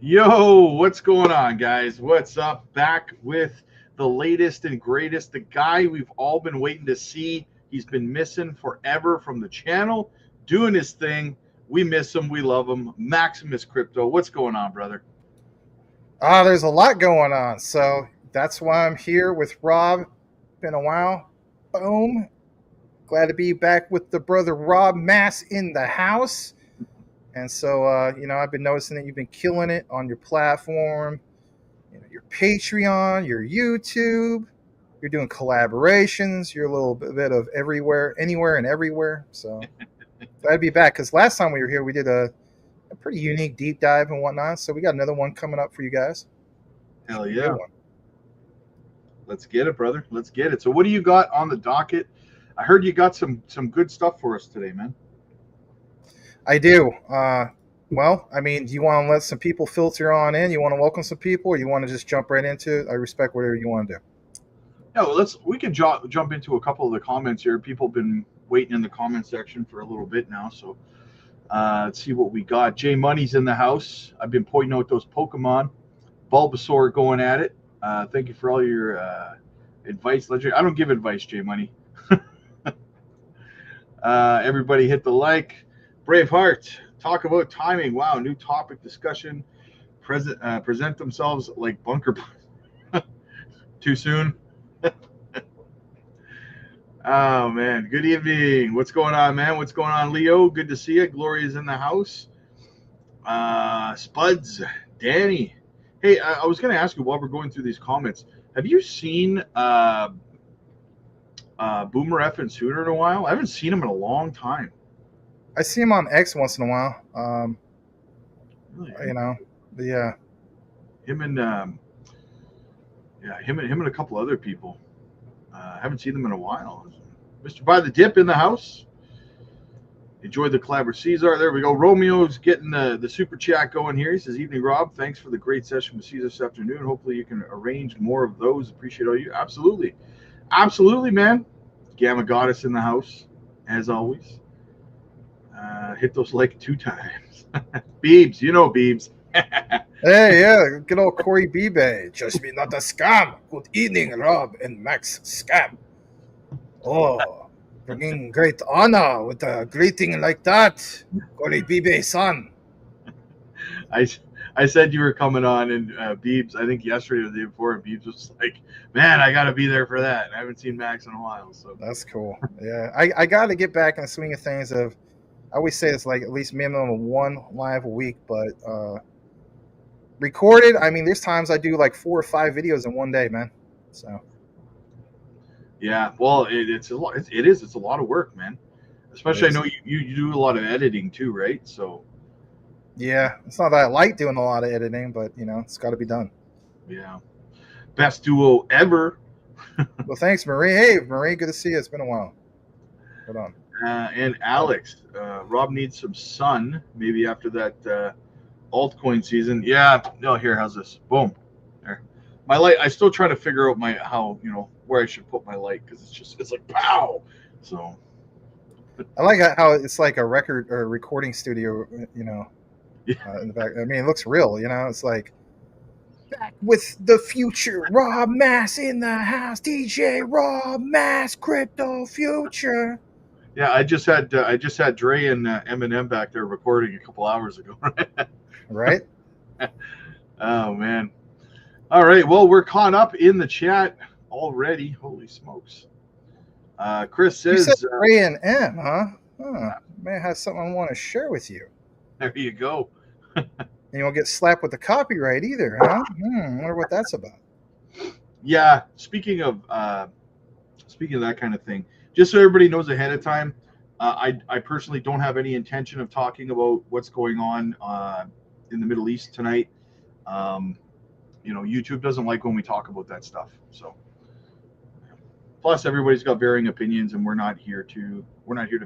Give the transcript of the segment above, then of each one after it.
Yo, what's going on, guys? What's up? Back with the latest and greatest, the guy we've all been waiting to see. He's been missing forever from the channel, doing his thing. We miss him. We love him. Maximus Crypto. What's going on, brother? There's a lot going on. So that's why I'm here with Rob. Been a while. Boom. Glad to be back with the brother Rob Mass in the house. And so, I've been noticing that you've been killing it on your platform, your Patreon, your YouTube. You're doing collaborations. You're a little bit of everywhere, anywhere, and everywhere. So glad to be back because last time we were here, we did a pretty unique deep dive and whatnot. So we got another one coming up for you guys. Hell yeah. Let's get it, brother. Let's get it. So what do you got on the docket? I heard you got some good stuff for us today, man. I do. Do you want to let some people filter on in? You want to welcome some people, or you want to just jump right into it? I respect whatever you want to do. Yeah, well, we can jump into a couple of the comments here. People have been waiting in the comment section for a little bit now, so let's see what we got. Jay Money's in the house. I've been pointing out those Pokemon. Bulbasaur going at it. Thank you for all your advice. I don't give advice, Jay Money. Everybody hit the like. Braveheart, talk about timing. Wow, new topic discussion. Present themselves like bunker. Too soon. Oh man, good evening. What's going on, man? What's going on, Leo? Good to see you. Gloria's in the house. Spuds, Danny. Hey, I was going to ask you while we're going through these comments. Have you seen Boomer F and Sooner in a while? I haven't seen him in a long time. I see him on X once in a while. Really? But yeah. Him and a couple other people. I haven't seen them in a while. Mr. Buy the Dip in the house. Enjoy the collab Caesar. There we go. Romeo's getting the super chat going here. He says, "Evening, Rob. Thanks for the great session with Caesar this afternoon. Hopefully you can arrange more of those. Appreciate all you." Absolutely. Absolutely, man. Gamma Goddess in the house, as always. Hit those like 2 times. Beebs, you know Beebs. Hey, yeah, good old Corey Bebe. Jasmy, not a scam. Good evening, Rob and Max Scam. Oh, bringing great honor with a greeting like that, Corey Bebe son. I said you were coming on, and Beebs, I think yesterday or the day before, and Beebs was like, "Man, I got to be there for that." I haven't seen Max in a while, so that's cool. Yeah, I got to get back in the swing of things. I always say it's like at least minimum of 1 live a week, but recorded. I mean, there's times I do like 4 or 5 videos in one day, man. So. Yeah, well, it's a lot. It's a lot of work, man. Especially, I know you do a lot of editing too, right? So. Yeah, it's not that I like doing a lot of editing, but it's got to be done. Yeah, best duo ever. Well, thanks, Marie. Hey, Marie, good to see you. It's been a while. Hold on. And Alex, Rob needs some sun, maybe after that altcoin season. Yeah, no, here, how's this? Boom, there. My light. I still try to figure out where I should put my light because it's like pow. So. I like how it's like a record or recording studio, in the back. I mean, it looks real, It's like back with the future, Rob Mass in the house, DJ Rob Mass, Crypto Future. Yeah, I just had Dre and Eminem back there recording a couple hours ago. Right? Oh man. All right. Well, we're caught up in the chat already. Holy smokes. Chris says, you said Dre and M, huh? May have something I want to share with you. There you go. And you won't get slapped with the copyright either, huh? I wonder what that's about. Yeah. Speaking of that kind of thing, just so everybody knows ahead of time, I personally don't have any intention of talking about what's going on in the Middle East tonight. YouTube doesn't like when we talk about that stuff. So, plus everybody's got varying opinions, and we're not here to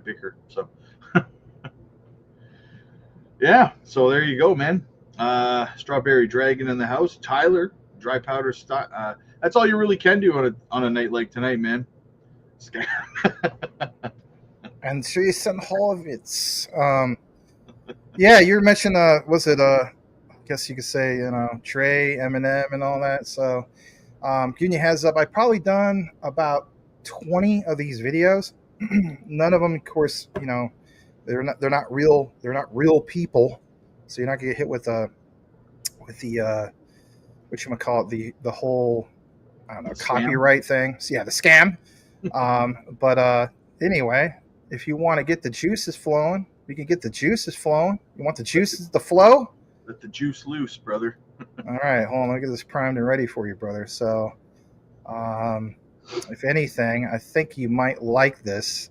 bicker. So, yeah. So there you go, man. Strawberry Dragon in the house. Tyler, dry powder. That's all you really can do on a night like tonight, man. And Jason Holovitz. Yeah, you mentioned was it guess you could say, Trey, Eminem, and all that. So, giving you a heads up, I've probably done about 20 of these videos. None of them, of course, they're not real people. So you're not gonna get hit with the whatchamacallit, the whole, I don't know, copyright thing. So yeah, the scam. But anyway, if you want to get the juices flowing, we can get the juices flowing. You want the juices to flow? Let the juice loose, brother. All right, hold on. Let me get this primed and ready for you, brother. So, if anything, I think you might like this.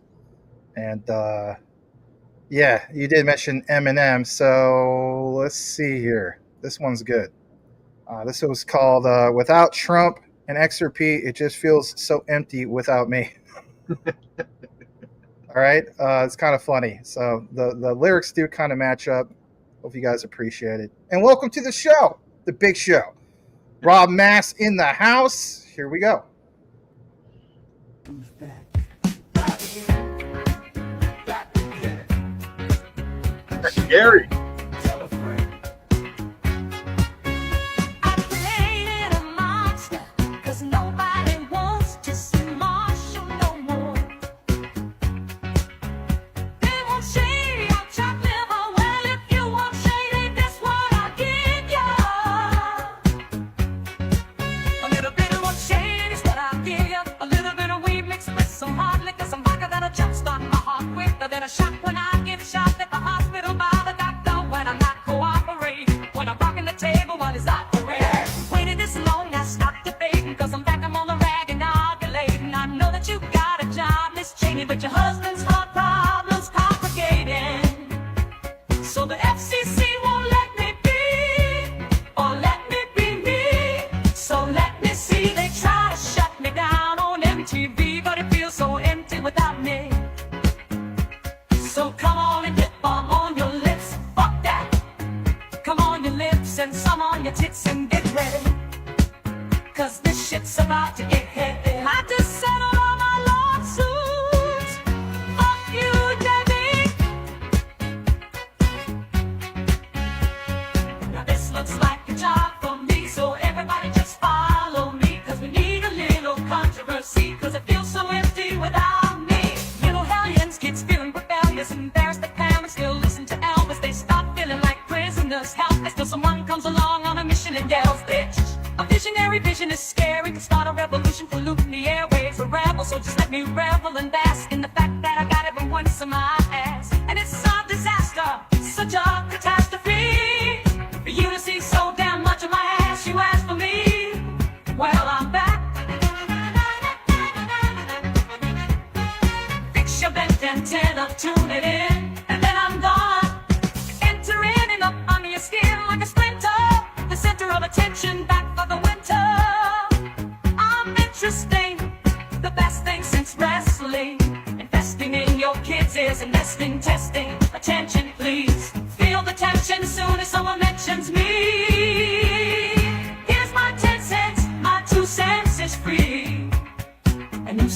And yeah, you did mention Eminem. So let's see here. This one's good. This was called "Without Trump and XRP, It Just Feels So Empty Without Me." All right, it's kind of funny. So the lyrics do kind of match up. Hope you guys appreciate it. And welcome to the show, the big show. Rob Mass in the house. Here we go. Who's back? That's Gary. Tell a friend. I created a monster, 'cause nobody wants to see Marshall no more. They won't shade your chopped liver. Well, if you want shady, that's what I'll give ya. A little bit of more shade is what I'll give ya. A little bit of weed mixed with some hard liquor, some vodka that'll jumpstart my heart quicker than a shot when I get shot at the hospital by the doctor when I'm not cooperating. When I'm rocking the table while he's operating. Waited this long, I stopped debating, 'cause I'm back, I'm on the rag inoculating. I know that you got a job, Miss Cheney, but your husband's heart problems complicating. So the FCC won't let me be, or let me be me. So let me see, they try to shut me down on MTV, but it feels so empty without me. So come on and dip balm on your lips, fuck that. Come on your lips and some on your tits and get ready, 'cause this shit's about to get heavy. I just settled all my lawsuits. Fuck you, Debbie. Now this looks like a job for me, so everybody just follow me, 'cause we need a little controversy, 'cause it feels so empty without me. Little hellions, kids feeling rebellious, embarrassed that parents still listen to Elvis. They start feeling like prisoners, helpless, till someone comes along on a mission and yells, bitch. A visionary vision is scary, can start a revolution, polluting the airwaves, a rebel. So just let me revel and bask in the fact that I got every once in my ass. And it's a disaster, such a catastrophe, for you to see so damn much of my ass. You asked for me, well, I'm back. Fix your bent antenna, tune it in, and then I'm gone. Enter in and up under your skin like a splinter, the center of attention back for the winter. I'm interesting, the best thing since wrestling. Investing in your kids is investing, testing. Attention, please. Feel the tension soon as someone mentions me. Here's my 10 cents, my 2 cents is free. And you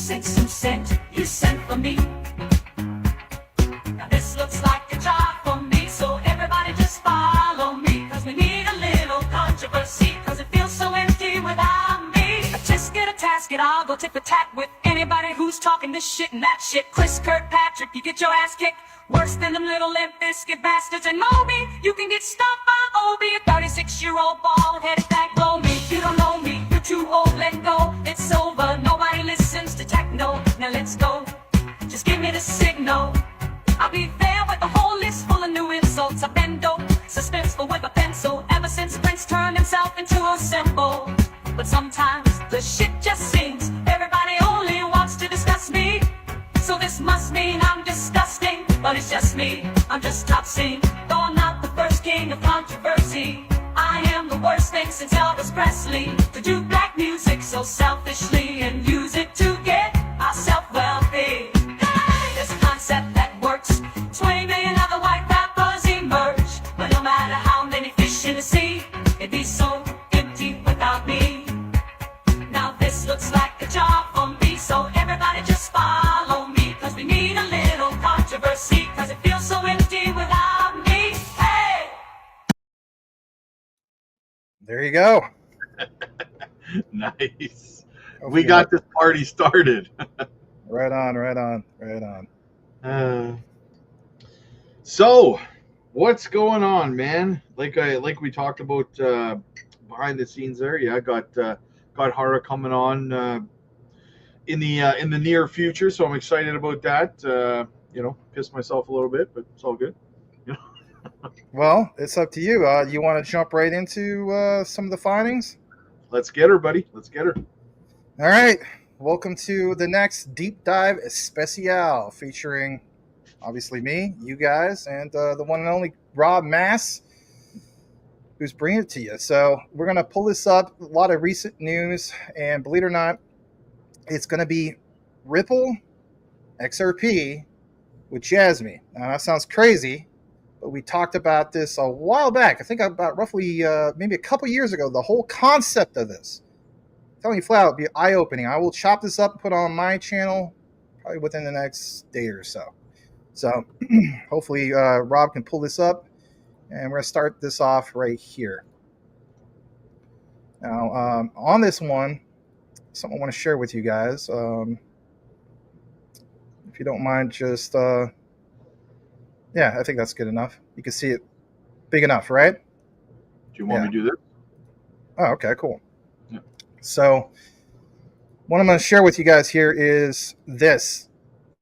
sent for me. Now this looks like a job for me, so everybody just follow me, 'cause we need a little controversy, 'cause it feels so empty without me. Just get a tasket, I'll go tip for tat with anybody who's talking this shit and that shit. Chris Kirkpatrick, you get your ass kicked worse than them little Limp Bizkit bastards. And Moby, you can get stopped by Obi, a 36-year-old bald-headed back blow me. You don't know me, you're too old, let go. It's over, nobody listens to techno. Now let's go, just give me the signal. I'll be there with a whole list full of new insults. I've been dope, suspenseful with a pencil, ever since Prince turned himself into a symbol. But sometimes the shit just seems everybody only wants to discuss me. So this must mean I'm disgusting, but it's just me, I'm just top scene. Though I'm not the first king of controversy, I am the worst thing since Elvis Presley. To do black music so selfishly and use it to get myself wealthy. There's a concept that works, 20 million other white rappers emerge, but no matter how many fish in the sea, it'd be so empty without me. Now this looks like a job for me, so everybody just follow me, 'cause we need a little controversy, 'cause it feels so empty without me. There you go. Nice. Don't We forget got about- this party started. right on, right on, right on. So, what's going on, man? Like we talked about behind the scenes there. Yeah, got Hara coming on in the near future, so I'm excited about that. Pissed myself a little bit, but it's all good. Well, it's up to you. You want to jump right into some of the findings? Let's get her, buddy. Let's get her. All right. Welcome to the next deep dive especial featuring obviously me, you guys, and the one and only Rob Mass, who's bringing it to you. So we're going to pull this up. A lot of recent news, and believe it or not, it's going to be Ripple XRP with Jasmy. Now that sounds crazy, but we talked about this a while back. I think about roughly maybe a couple years ago. The whole concept of this, I'm telling you flat out, it'll be eye-opening. I will chop this up and put it on my channel probably within the next day or so. So hopefully Rob can pull this up, and we're going to start this off right here. Now, on this one, something I want to share with you guys. If you don't mind, just, yeah, I think that's good enough. You can see it big enough, right? Do you want me to do this? Oh, okay, cool. Yeah. So what I'm going to share with you guys here is this.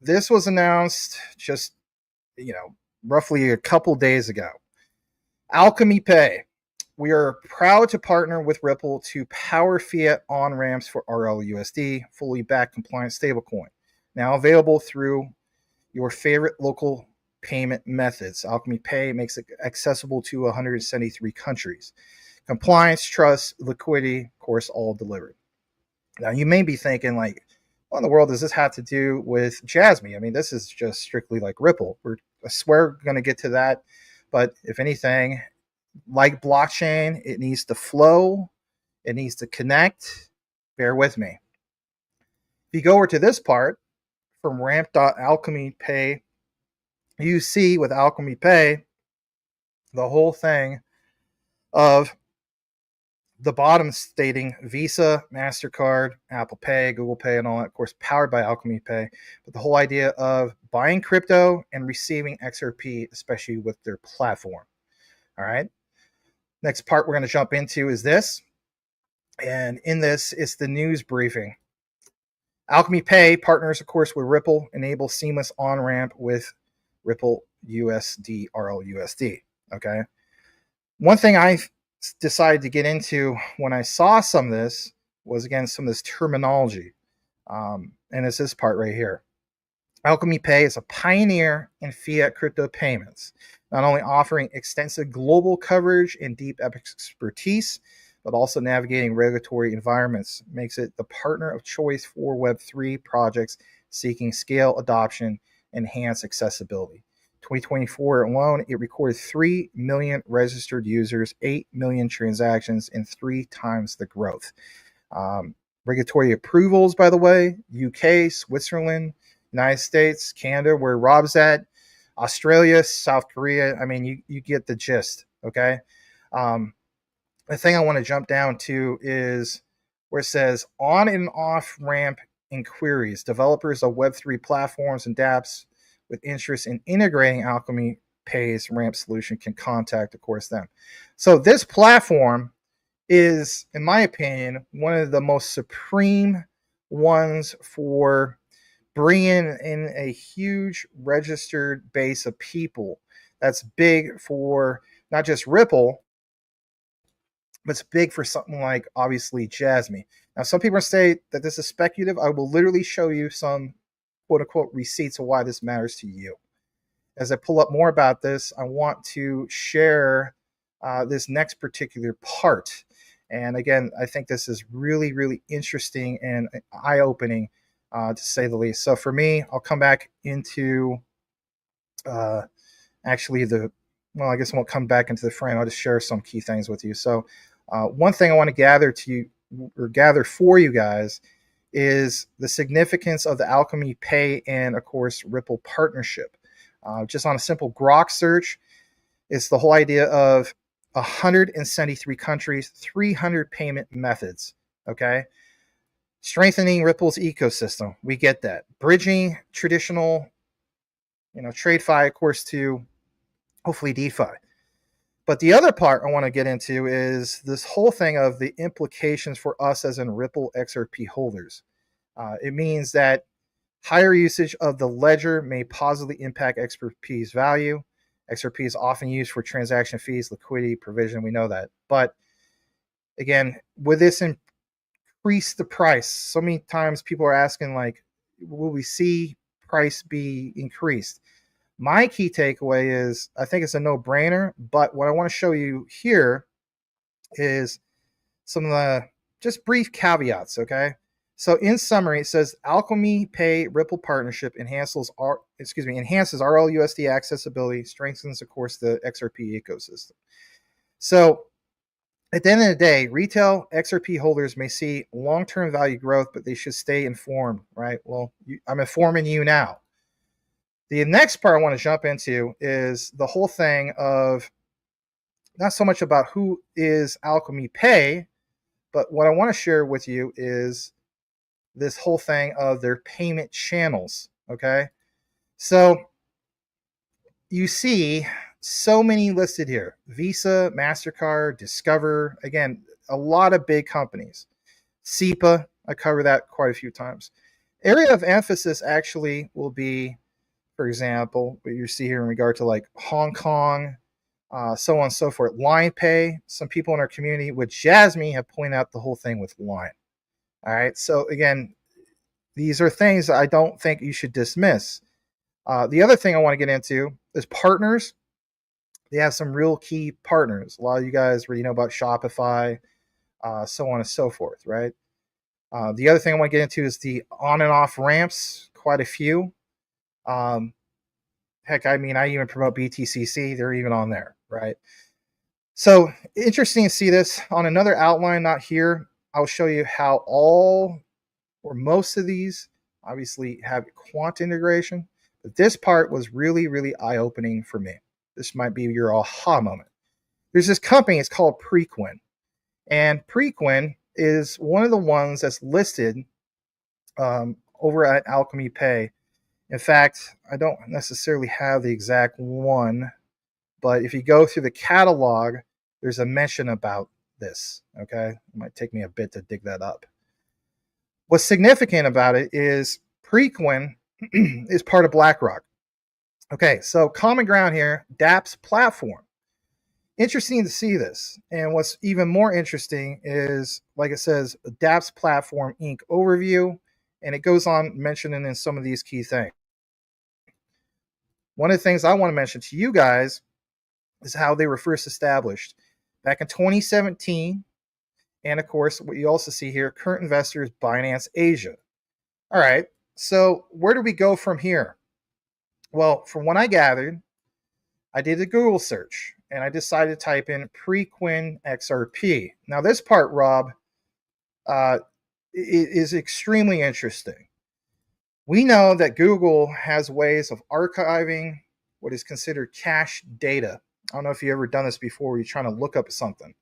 This was announced just, roughly a couple days ago. Alchemy Pay. We are proud to partner with Ripple to power fiat on-ramps for RLUSD, fully backed compliant stablecoin. Now available through your favorite local payment methods. Alchemy Pay makes it accessible to 173 countries. Compliance, trust, liquidity, of course, all delivered. Now you may be thinking, like, what in the world does this have to do with Jasmy? I mean, this is just strictly like Ripple. I swear we're going to get to that. But if anything, like blockchain, it needs to flow. It needs to connect. Bear with me. If you go over to this part from ramp.alchemypay, you see with Alchemy Pay, the whole thing of the bottom stating Visa, MasterCard, Apple Pay, Google Pay, and all that, of course, powered by Alchemy Pay. But the whole idea of buying crypto and receiving XRP, especially with their platform. All right. Next part we're going to jump into is this. And in this, it's the news briefing. Alchemy Pay partners, of course, with Ripple, enable seamless on-ramp with Ripple USD, RLUSD. Okay. One thing I decided to get into when I saw some of this was, again, some of this terminology. And it's this part right here. Alchemy Pay is a pioneer in fiat crypto payments, not only offering extensive global coverage and deep expertise, but also navigating regulatory environments. Makes it the partner of choice for Web3 projects seeking scale, adoption, enhanced accessibility. 2024 alone, it recorded 3 million registered users, 8 million transactions, and 3 times the growth. Regulatory approvals, by the way, UK, Switzerland, United States, Canada, where Rob's at, Australia, South Korea. I mean, you get the gist, okay? The thing I want to jump down to is where it says on and off ramp inquiries. Developers of Web3 platforms and dApps with interest in integrating Alchemy Pay's ramp solution can contact, of course, them. So this platform is, in my opinion, one of the most supreme ones for bringing in a huge registered base of people. That's big for not just Ripple, but it's big for something like, obviously, Jasmy. Now, some people say that this is speculative. I will literally show you some quote-unquote receipts of why this matters to you. As I pull up more about this, I want to share this next particular part. And again, I think this is really, really interesting and eye-opening, to say the least. So for me, I'll come back into actually well, I guess I won't come back into the frame. I'll just share some key things with you. So one thing I want to gather for you guys is the significance of the Alchemy Pay and, of course, Ripple partnership. Just on a simple Grok search, it's the whole idea of 173 countries, 300 payment methods. Okay. Strengthening Ripple's ecosystem. We get that. Bridging traditional, TradeFi, of course, to hopefully DeFi. But the other part I want to get into is this whole thing of the implications for us as in Ripple XRP holders. It means that higher usage of the ledger may positively impact XRP's value. XRP is often used for transaction fees, liquidity, provision. We know that. But again, with this increase the price, so many times people are asking, like, will we see price be increased? My key takeaway is I think it's a no-brainer, but what I want to show you here is some of the just brief caveats, okay? So in summary, it says Alchemy Pay Ripple partnership enhances RLUSD accessibility, strengthens, of course, the XRP ecosystem. So at the end of the day, retail XRP holders may see long-term value growth, but they should stay informed, right? Well, I'm informing you now. The next part I want to jump into is the whole thing of not so much about who is Alchemy Pay, but what I want to share with you is this whole thing of their payment channels, okay? So you see so many listed here. Visa, MasterCard, Discover, again, a lot of big companies. SEPA, I cover that quite a few times. Area of emphasis actually will be, for example, what you see here in regard to like Hong Kong, so on and so forth. Line Pay, some people in our community with Jasmy have pointed out the whole thing with Line. All right, so again, these are things that I don't think you should dismiss. The other thing I want to get into is partners. They have some real key partners. A lot of you guys already know about Shopify, so on and so forth, right? The other thing I want to get into is the on and off ramps, quite a few. Heck, I mean, I even promote BTCC. They're even on there, right? So interesting to see this on another outline, not here. I'll show you how all or most of these obviously have quant integration, but this part was really, really eye-opening for me. This might be your aha moment. There's this company, it's called Preqin. And Preqin is one of the ones that's listed over at Alchemy Pay. In fact, I don't necessarily have the exact one, but if you go through the catalog, there's a mention about this, okay? It might take me a bit to dig that up. What's significant about it is Preqin is part of BlackRock. Okay, so common ground here, dApps platform. Interesting to see this. And what's even more interesting is, like it says, dApps Platform Inc. overview, and it goes on mentioning in some of these key things. One of the things I want to mention to you guys is how they were first established. Back in 2017, and of course, what you also see here, current investors, Binance Asia. All right, so where do we go from here? Well, from what I gathered, I did a Google search, and I decided to type in Preqin XRP. Now, this part, Rob, is extremely interesting. We know that Google has ways of archiving what is considered cache data. I don't know if you've ever done this before where you're trying to look up something.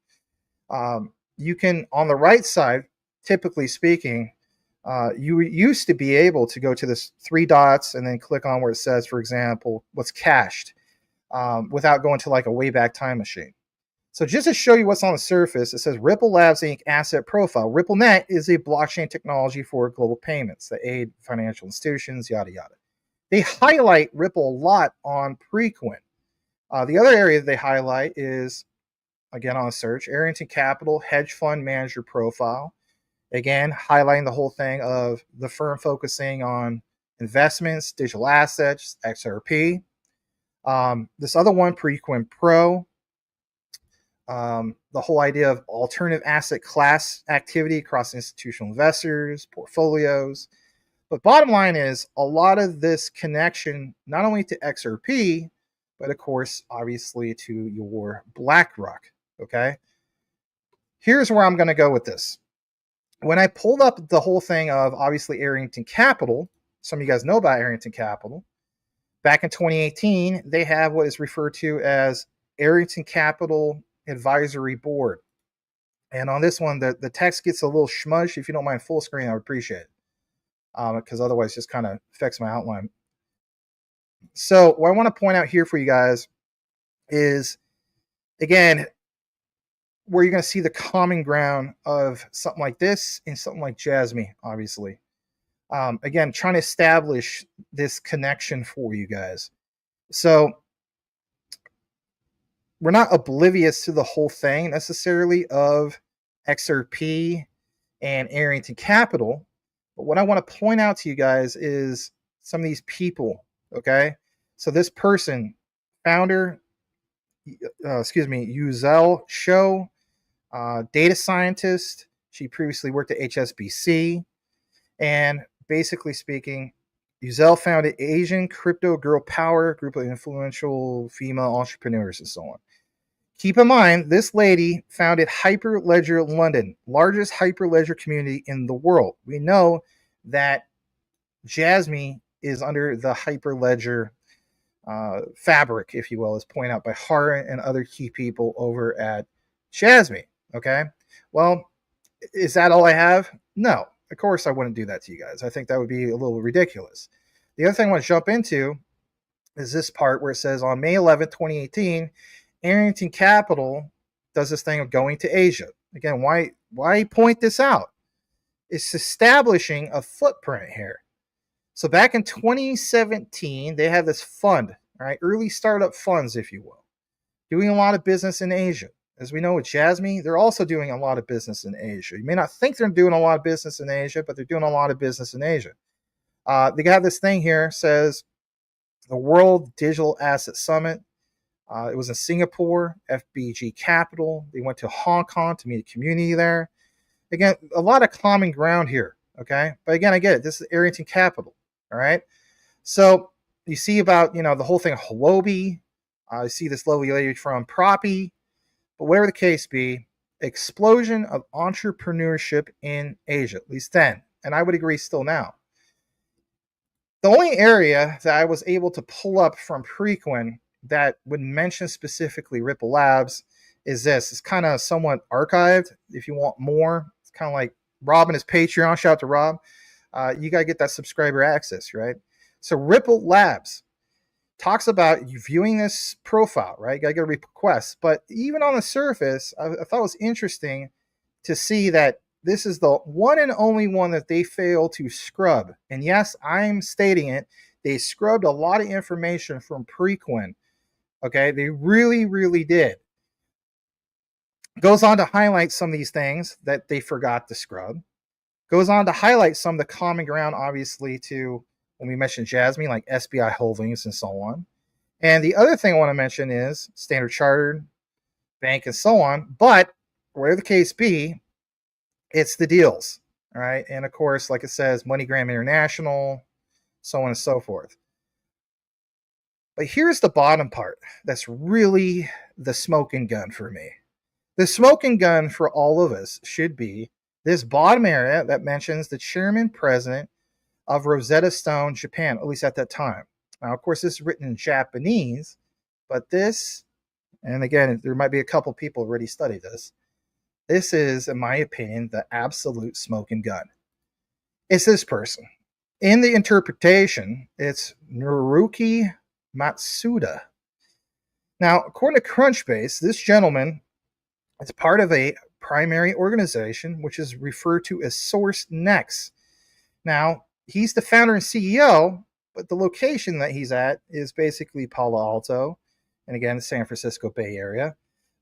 You can, on the right side, typically speaking, you used to be able to go to this 3 dots and then click on where it says, for example, what's cached without going to like a Wayback Time Machine. So just to show you what's on the surface, it says Ripple Labs Inc. Asset Profile. RippleNet is a blockchain technology for global payments that aid financial institutions, yada, yada. They highlight Ripple a lot on Preqin. The other area they highlight is, again, on a search, Arrington Capital Hedge Fund Manager Profile. Again, highlighting the whole thing of the firm focusing on investments, digital assets, XRP. This other one, Preqin Pro. The whole idea of alternative asset class activity across institutional investors, portfolios. But bottom line is a lot of this connection, not only to XRP, but of course, obviously to your BlackRock, okay? Here's where I'm going to go with this. When I pulled up the whole thing of obviously Arrington Capital, some of you guys know about Arrington Capital, back in 2018, they have what is referred to as Arrington Capital Advisory Board. And on this one, the text gets a little smudged. If you don't mind full screen, I would appreciate it. Because otherwise it just kind of affects my outline. So what I want to point out here for you guys is, again, where you're going to see the common ground of something like this and something like Jasmy, obviously. Again, trying to establish this connection for you guys. So we're not oblivious to the whole thing necessarily of XRP and Arrington Capital. But what I want to point out to you guys is some of these people, okay? So this person, founder, Yuzel Show, data scientist. She previously worked at HSBC. And basically speaking, Yuzel founded Asian Crypto Girl Power, a group of influential female entrepreneurs and so on. Keep in mind, this lady founded Hyperledger London, largest Hyperledger community in the world. We know that Jasmy is under the Hyperledger fabric, if you will, as pointed out by Hara and other key people over at Jasmy. Okay, well, is that all I have? No, of course I wouldn't do that to you guys. I think that would be a little ridiculous. The other thing I want to jump into is this part where it says on May 11th, 2018, Arrington Capital does this thing of going to Asia. Again, why point this out? It's establishing a footprint here. So back in 2017, they had this fund, all right, early startup funds, if you will, doing a lot of business in Asia. As we know with Jasmy, they're also doing a lot of business in Asia. You may not think they're doing a lot of business in Asia, but they're doing a lot of business in Asia. They got this thing here, says the World Digital Asset Summit. It was in Singapore, FBG Capital. They went to Hong Kong to meet a community there. Again, a lot of common ground here, okay? But again, I get it. This is Arrington Capital, all right? So you see about, the whole thing of Holobi. You see this lovely lady from Proppy. But whatever the case be, explosion of entrepreneurship in Asia, at least then. And I would agree still now. The only area that I was able to pull up from Preqin that would mention specifically Ripple Labs is this. It's kind of somewhat archived. If you want more, it's kind of like Rob and his Patreon. Shout out to Rob. You got to get that subscriber access, right? So Ripple Labs talks about you viewing this profile, right? You got to get a request. But even on the surface, I thought it was interesting to see that this is the one and only one that they fail to scrub. And yes, I'm stating it. They scrubbed a lot of information from Preqin. Okay, they really, really did. Goes on to highlight some of these things that they forgot to scrub. Goes on to highlight some of the common ground, obviously, to when we mentioned Jasmy, like SBI Holdings and so on. And the other thing I want to mention is Standard Chartered Bank and so on. But whatever the case be, it's the deals, all right? And of course, like it says, MoneyGram International, so on and so forth. But here's the bottom part that's really the smoking gun for me. The smoking gun for all of us should be this bottom area that mentions the chairman president of Rosetta Stone, Japan, at least at that time. Now, of course, this is written in Japanese, but this, and again, there might be a couple people already studied this. This is, in my opinion, the absolute smoking gun. It's this person. In the interpretation, it's Naruki Matsuda. Now, according to Crunchbase, this gentleman is part of a primary organization, which is referred to as Sourcenext. Now, he's the founder and CEO, but the location that he's at is basically Palo Alto, and again, the San Francisco Bay Area.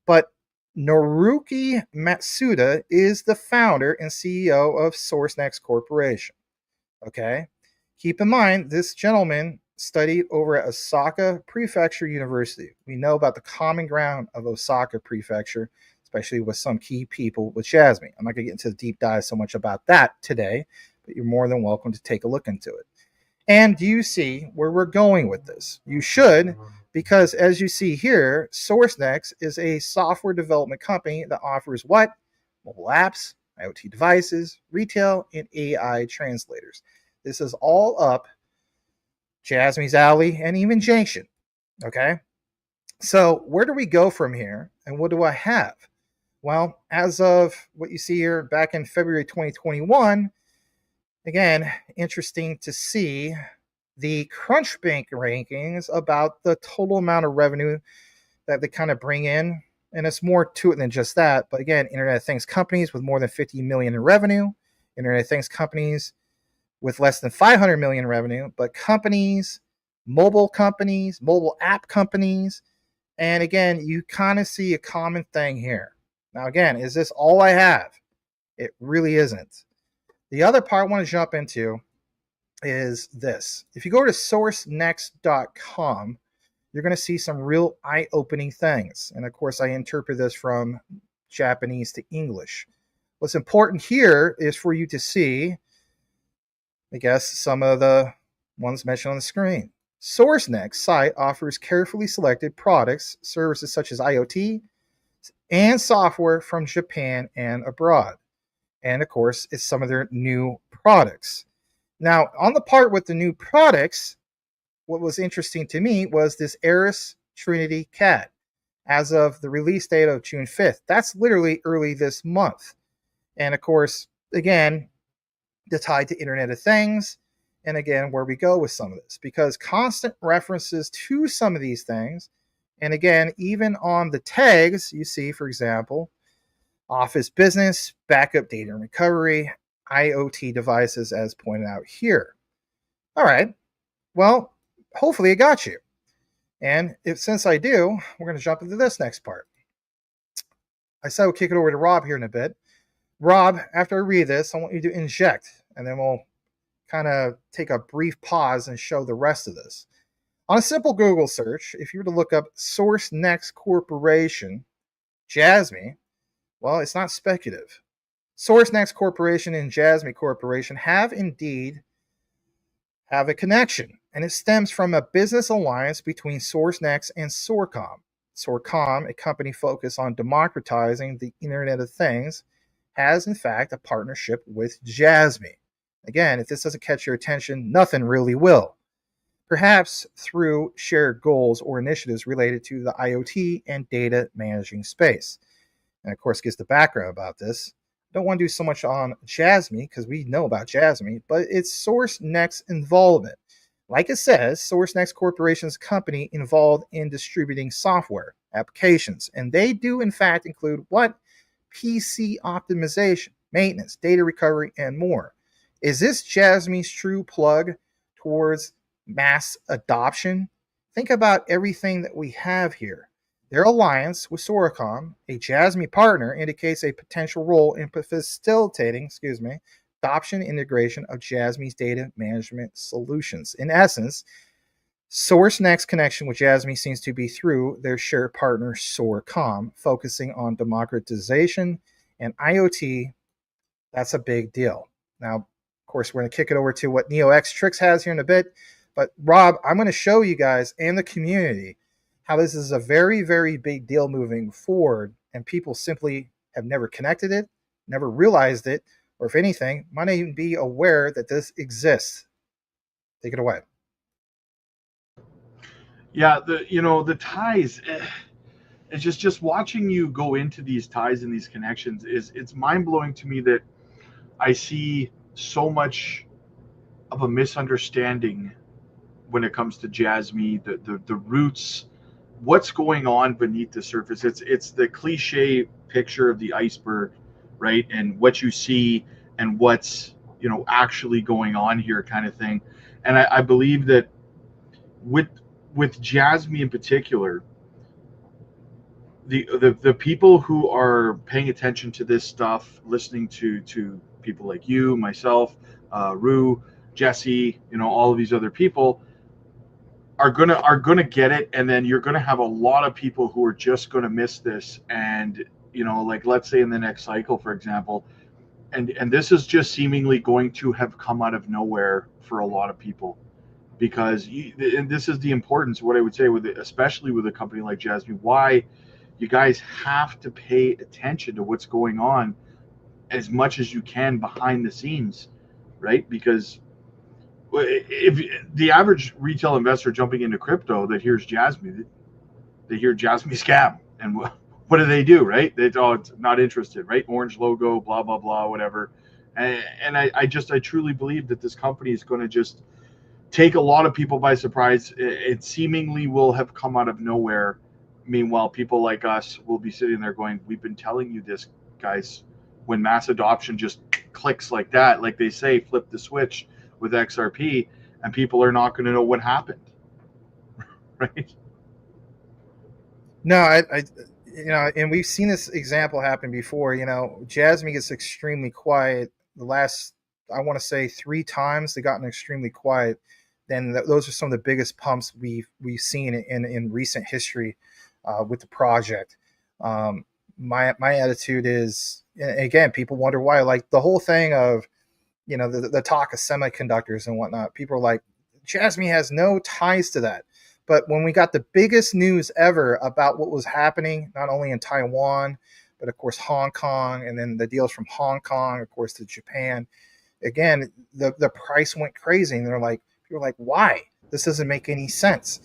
But Naruki Matsuda is the founder and CEO of Sourcenext Corporation. Okay? Keep in mind, this gentleman studied over at Osaka Prefecture University. We know about the common ground of Osaka Prefecture, especially with some key people with Jasmy. I'm not going to get into the deep dive so much about that today, but you're more than welcome to take a look into it. And do you see where we're going with this? You should, because as you see here, Sourcenext is a software development company that offers what? Mobile apps, IoT devices, retail, and AI translators. This is all up Jasmy's alley and even Junction. Okay? So where do we go from here? And what do I have? Well, as of what you see here back in February 2021, again, interesting to see the Crunchbank rankings about the total amount of revenue that they kind of bring in. And it's more to it than just that. But again, Internet of Things companies with more than 50 million in revenue, Internet of Things companies with less than 500 million in revenue, but companies, mobile app companies. And again, you kind of see a common thing here. Now, again, is this all I have? It really isn't. The other part I want to jump into is this. If you go to sourcenext.com, you're going to see some real eye-opening things. And of course, I interpret this from Japanese to English. What's important here is for you to see, I guess, some of the ones mentioned on the screen. Sourcenext site offers carefully selected products, services such as IoT, and software from Japan and abroad. And of course, it's some of their new products. Now, on the part with the new products, what was interesting to me was this Aris Trinity CAD as of the release date of June 5th. That's literally early this month. And of course, again, the tie to Internet of Things. And again, where we go with some of this, because constant references to some of these things. And again, even on the tags, you see, for example, office business, backup data and recovery, IoT devices, as pointed out here. All right. Well, hopefully it got you. And since I do, we're going to jump into this next part. I said we'll kick it over to Rob here in a bit. Rob, after I read this, I want you to inject, and then we'll kind of take a brief pause and show the rest of this. On a simple Google search, if you were to look up Sourcenext Corporation, Jasmy, well, it's not speculative. Sourcenext Corporation and Jasmy Corporation have indeed have a connection, and it stems from a business alliance between Sourcenext and Sourcom. Sourcom, a company focused on democratizing the Internet of Things, has in fact a partnership with Jasmy. Again, if this doesn't catch your attention, nothing really will. Perhaps through shared goals or initiatives related to the IoT and data managing space. And of course, gives the background about this. I don't want to do so much on Jasmy because we know about Jasmy, but it's Sourcenext involvement. Like it says, Sourcenext Corporation's company involved in distributing software, applications, and they do in fact include what? PC optimization, maintenance, data recovery, and more. Is this Jasmy's true plug towards mass adoption? Think about everything that we have here. Their alliance with Sourcom, a Jasmy partner, indicates a potential role in facilitating, adoption integration of Jasmy's data management solutions. In essence, Sourcenext connection with Jasmy seems to be through their shared partner Sourcom, focusing on democratization and IoT. That's a big deal. Now, of course, we're going to kick it over to what NeoX Tricks has here in a bit. But Rob, I'm going to show you guys and the community how this is a very, very big deal moving forward, and people simply have never connected it, never realized it, or if anything, might not even be aware that this exists. Take it away. Yeah, the ties. It's just watching you go into these ties and these connections it's mind blowing to me that I see so much of a misunderstanding when it comes to Jasmy, the roots, what's going on beneath the surface. It's the cliche picture of the iceberg, right? And what you see and what's actually going on here, kind of thing. And I believe that with Jasmy in particular, the people who are paying attention to this stuff, listening to people like you, myself, Rue, Jesse, all of these other people are gonna get it, and then you're gonna have a lot of people who are just gonna miss this. And like, let's say in the next cycle, for example, and this is just seemingly going to have come out of nowhere for a lot of people, because and this is the importance, what I would say with it, especially with a company like Jasmy, why you guys have to pay attention to what's going on as much as you can behind the scenes, right? Because if the average retail investor jumping into crypto that hears Jasmy, they hear Jasmy scam, and what do they do, right? They it's not interested, right? Orange logo, blah blah blah, whatever. And I truly believe that this company is going to just take a lot of people by surprise. It seemingly will have come out of nowhere. Meanwhile, people like us will be sitting there going, "We've been telling you this, guys." When mass adoption just clicks like that, like they say, flip the switch with XRP, and people are not going to know what happened, right? No, I, and we've seen this example happen before. Jasmy gets extremely quiet. The last, I want to say, 3 times they gotten extremely quiet. Then those are some of the biggest pumps we've seen in recent history with the project. My attitude is, again, people wonder why. Like the whole thing of, the talk of semiconductors and whatnot. People are like, Jasmy has no ties to that. But when we got the biggest news ever about what was happening, not only in Taiwan, but of course Hong Kong, and then the deals from Hong Kong, of course, to Japan, again, the price went crazy. And people are like, why? This doesn't make any sense.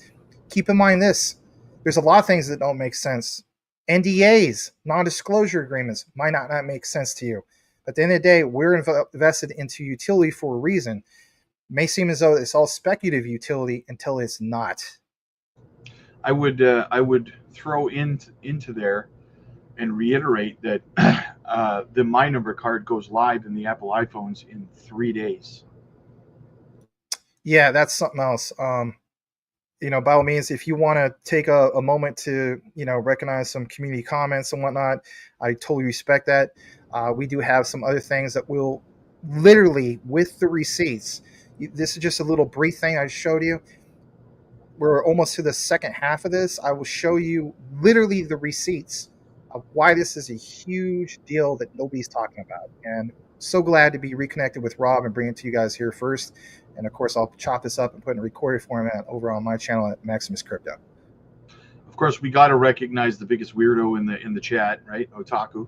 Keep in mind this. There's a lot of things that don't make sense. NDAs, non-disclosure agreements, might not make sense to you. But at the end of the day, we're invested into utility for a reason. It may seem as though it's all speculative utility until it's not. I would throw into there and reiterate that the My Number card goes live in the Apple iPhones in 3 days. Yeah, that's something else. By all means, if you want to take a moment to, recognize some community comments and whatnot, I totally respect that. We do have some other things that will literally, with the receipts, this is just a little brief thing I showed you. We're almost to the second half of this. I will show you literally the receipts of why this is a huge deal that nobody's talking about. And so glad to be reconnected with Rob and bring it to you guys here first. And of course, I'll chop this up and put in a recorded format over on my channel at Maximus Crypto. Of course, we got to recognize the biggest weirdo in the chat, right? Otaku.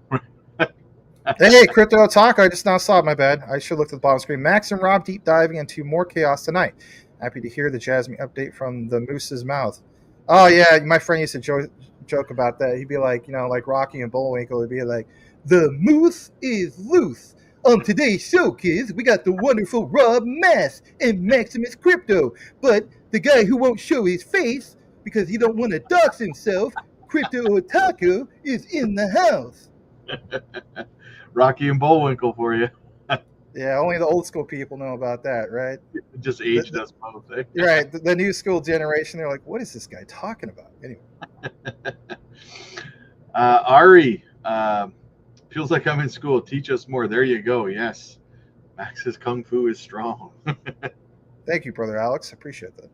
Hey, Crypto Otaku, I just now saw it. My bad. I should look at the bottom screen. Max and Rob deep diving into more chaos tonight. Happy to hear the Jasmy update from the moose's mouth. Oh, yeah, my friend used to joke about that. He'd be like, like Rocky and Bullwinkle would be like, the moose is loose. On today's show, kids, we got the wonderful Rob Mass and Maximus Crypto. But the guy who won't show his face because he don't want to dox himself, Crypto Otaku, is in the house. Rocky and Bullwinkle for you. Yeah, only the old school people know about that, right? It just aged us both. Eh? Right. The new school generation, they're like, what is this guy talking about? Anyway. Ari, feels like I'm in school. Teach us more. There you go. Yes. Max's Kung Fu is strong. Thank you, Brother Alex. I appreciate that.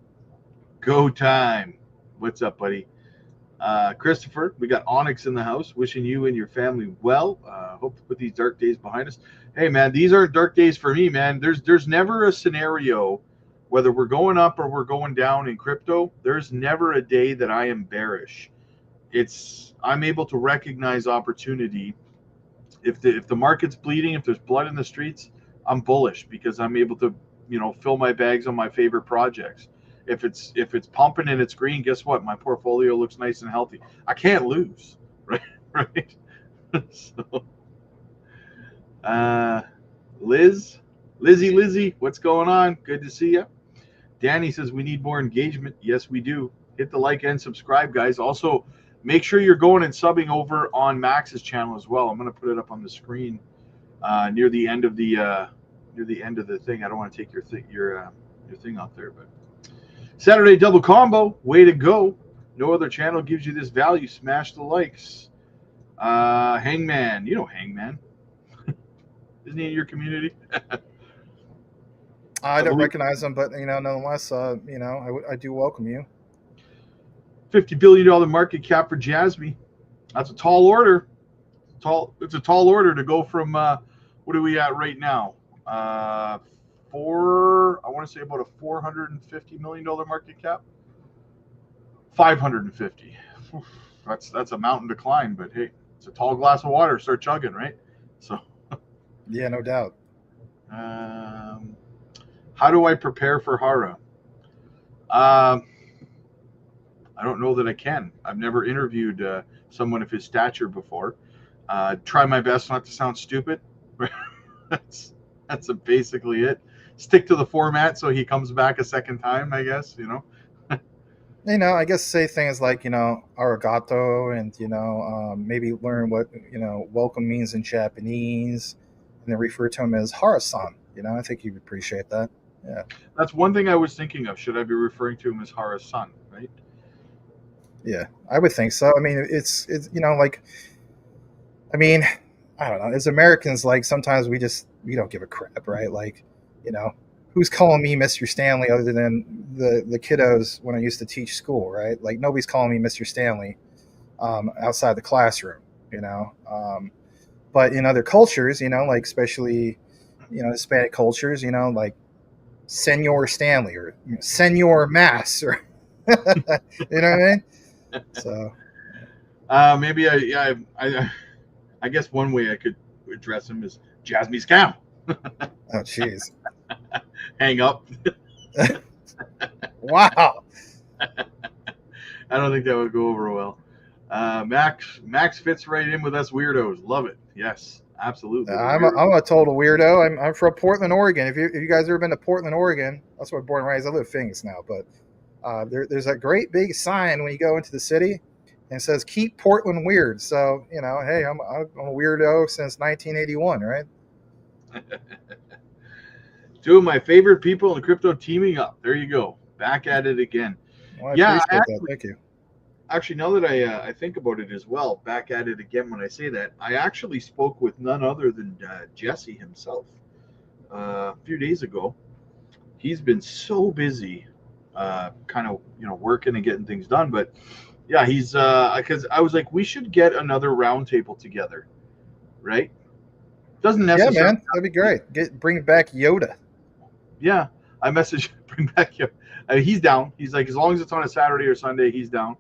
Go time. What's up, buddy? Christopher, we got Onyx in the house. Wishing you and your family well. Hope to put these dark days behind us. Hey, man, these aren't dark days for me, man. There's never a scenario, whether we're going up or we're going down in crypto, there's never a day that I am bearish. I'm able to recognize opportunity. If the market's bleeding, if there's blood in the streets, I'm bullish because I'm able to, fill my bags on my favorite projects. If it's pumping and it's green, guess what? My portfolio looks nice and healthy. I can't lose, right? Right. So, Lizzie, what's going on? Good to see you. Danny says we need more engagement. Yes, we do. Hit the like and subscribe, guys. Also, make sure you're going and subbing over on Max's channel as well. I'm going to put it up on the screen near the end of the thing. I don't want to take your thing off there, but Saturday double combo, way to go. No other channel gives you this value. Smash the likes. Hangman, Hangman. Isn't he in your community? I don't recognize him, but nonetheless, I do welcome you. $50 billion market cap for Jasmy. That's a tall order. It's a tall order to go from what are we at right now? I want to say about a $450 million market cap. 550. That's a mountain to climb, but hey, it's a tall glass of water. Start chugging, right? So. Yeah, no doubt. How do I prepare for Hara? I don't know that I can. I've never interviewed someone of his stature before. Try my best not to sound stupid. that's basically it. Stick to the format so he comes back a second time, I guess, you know. I guess say things like, arigato, and, maybe learn what, welcome means in Japanese, and then refer to him as Harasan. I think he'd appreciate that. Yeah. That's one thing I was thinking of. Should I be referring to him as Harasan, right? Yeah, I would think so. I mean, it's like, I mean, I don't know. As Americans, like, sometimes we don't give a crap, right? Like, who's calling me Mr. Stanley other than the kiddos when I used to teach school, right? Like, nobody's calling me Mr. Stanley outside the classroom, but in other cultures, like especially, Hispanic cultures, like Senor Stanley or Senor Mass, or you know what I mean? So maybe I guess one way I could address him is Jasmy Scam. Oh, jeez. Hang up. Wow. I don't think that would go over well. Max fits right in with us weirdos. Love it. Yes, absolutely. I'm a total weirdo. I'm from Portland, Oregon. If you guys ever been to Portland, Oregon, that's where I'm born and raised. I live in Phoenix now, but there's a great big sign when you go into the city, and it says "Keep Portland Weird." So hey, I'm a weirdo since 1981, right? Two of my favorite people in the crypto teaming up. There you go. Back at it again. Well, I appreciate that. Thank you. Actually, now that I think about it as well, back at it again when I say that, I actually spoke with none other than Jesse himself a few days ago. He's been so busy kind of, working and getting things done. But yeah, he's because I was like, we should get another roundtable together, right? Doesn't necessarily. Yeah, man, that'd be great. Bring back Yoda. Yeah, I messaged bring back Yoda. He's down. He's like, as long as it's on a Saturday or Sunday, he's down.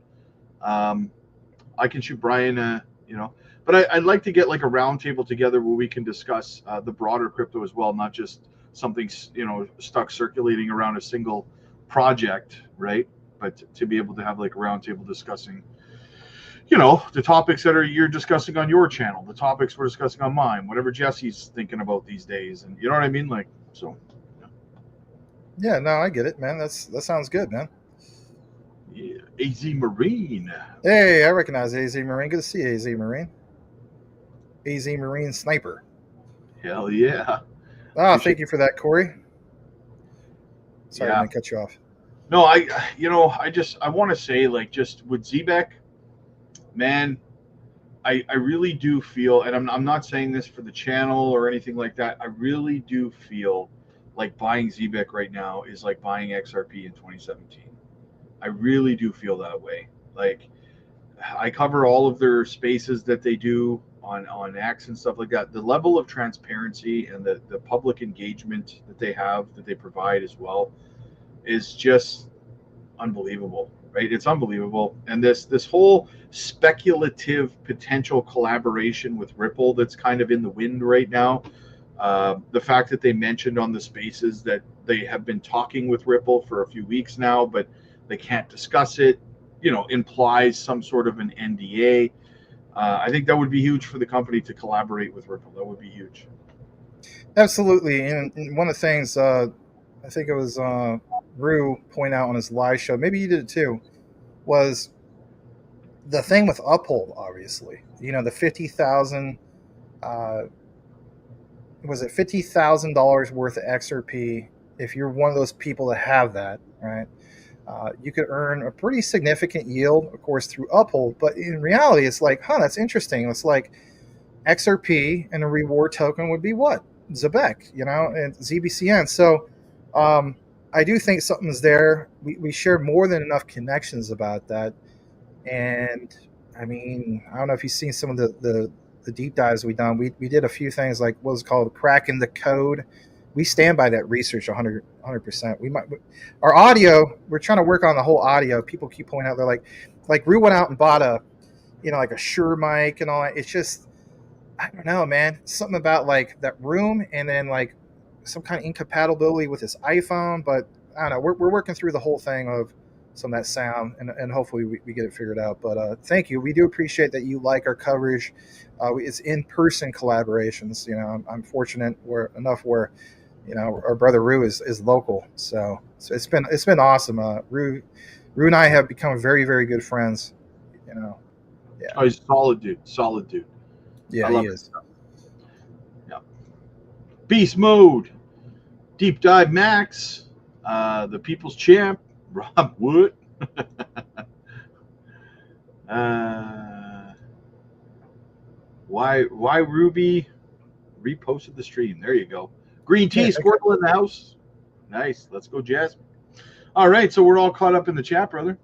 I can shoot Brian, but I'd like to get like a roundtable together where we can discuss the broader crypto as well, not just something stuck circulating around a single project, right? But to be able to have like a roundtable discussing, the topics that you're discussing on your channel, the topics we're discussing on mine, whatever Jesse's thinking about these days, and you know what I mean, like so. Yeah, no, I get it, man. That sounds good, man. Yeah, AZ Marine. Hey, I recognize AZ Marine. Good to see you, AZ Marine. AZ Marine Sniper. Hell yeah. Thank you for that, Corey. Sorry, Yeah. I didn't cut you off. No, I want to say, like, just with Zebek, man, I really do feel, and I'm not saying this for the channel or anything like that, I really do feel like buying Zebek right now is like buying XRP in 2017. I really do feel that way. Like, I cover all of their spaces that they do on X and stuff like that. The level of transparency and the public engagement that they have, that they provide as well, is just unbelievable, right? It's unbelievable. And this whole speculative potential collaboration with Ripple that's kind of in the wind right now, the fact that they mentioned on the spaces that they have been talking with Ripple for a few weeks now, but they can't discuss it, implies some sort of an NDA. I think that would be huge for the company to collaborate with Ripple. That would be huge. Absolutely. And one of the things, I think it was Rue point out on his live show, maybe you did it too, was the thing with Uphold, obviously. The 50,000, was it $50,000 worth of XRP? If you're one of those people that have that, right? You could earn a pretty significant yield, of course, through Uphold. But in reality, it's like, that's interesting. It's like XRP and a reward token would be what? Zebek, and ZBCN. So I do think something's there. We share more than enough connections about that. And, I mean, I don't know if you've seen some of the deep dives we've done. We did a few things like what was called cracking the code. We stand by that research 100%. Our audio, we're trying to work on the whole audio. People keep pointing out, they're like Rue went out and bought a, like a Shure mic and all that. It's just, I don't know, man. Something about like that room and then like some kind of incompatibility with his iPhone. But I don't know. We're working through the whole thing of some of that sound, and hopefully we get it figured out. But thank you. We do appreciate that you like our coverage. It's in-person collaborations. You know, I'm fortunate where you know our brother Rue is local, so it's been awesome. Rue and I have become very, very good friends. You know, yeah. Oh, he's a solid dude. Solid dude. Yeah, I love he it. is. Yeah. Beast mode. Deep dive Max. The people's champ. Rob Wood. Why Ruby reposted the stream? There you go. Green tea, Squirtle in the house. Nice. Let's go, Jasmy. All right, so we're all caught up in the chat, brother.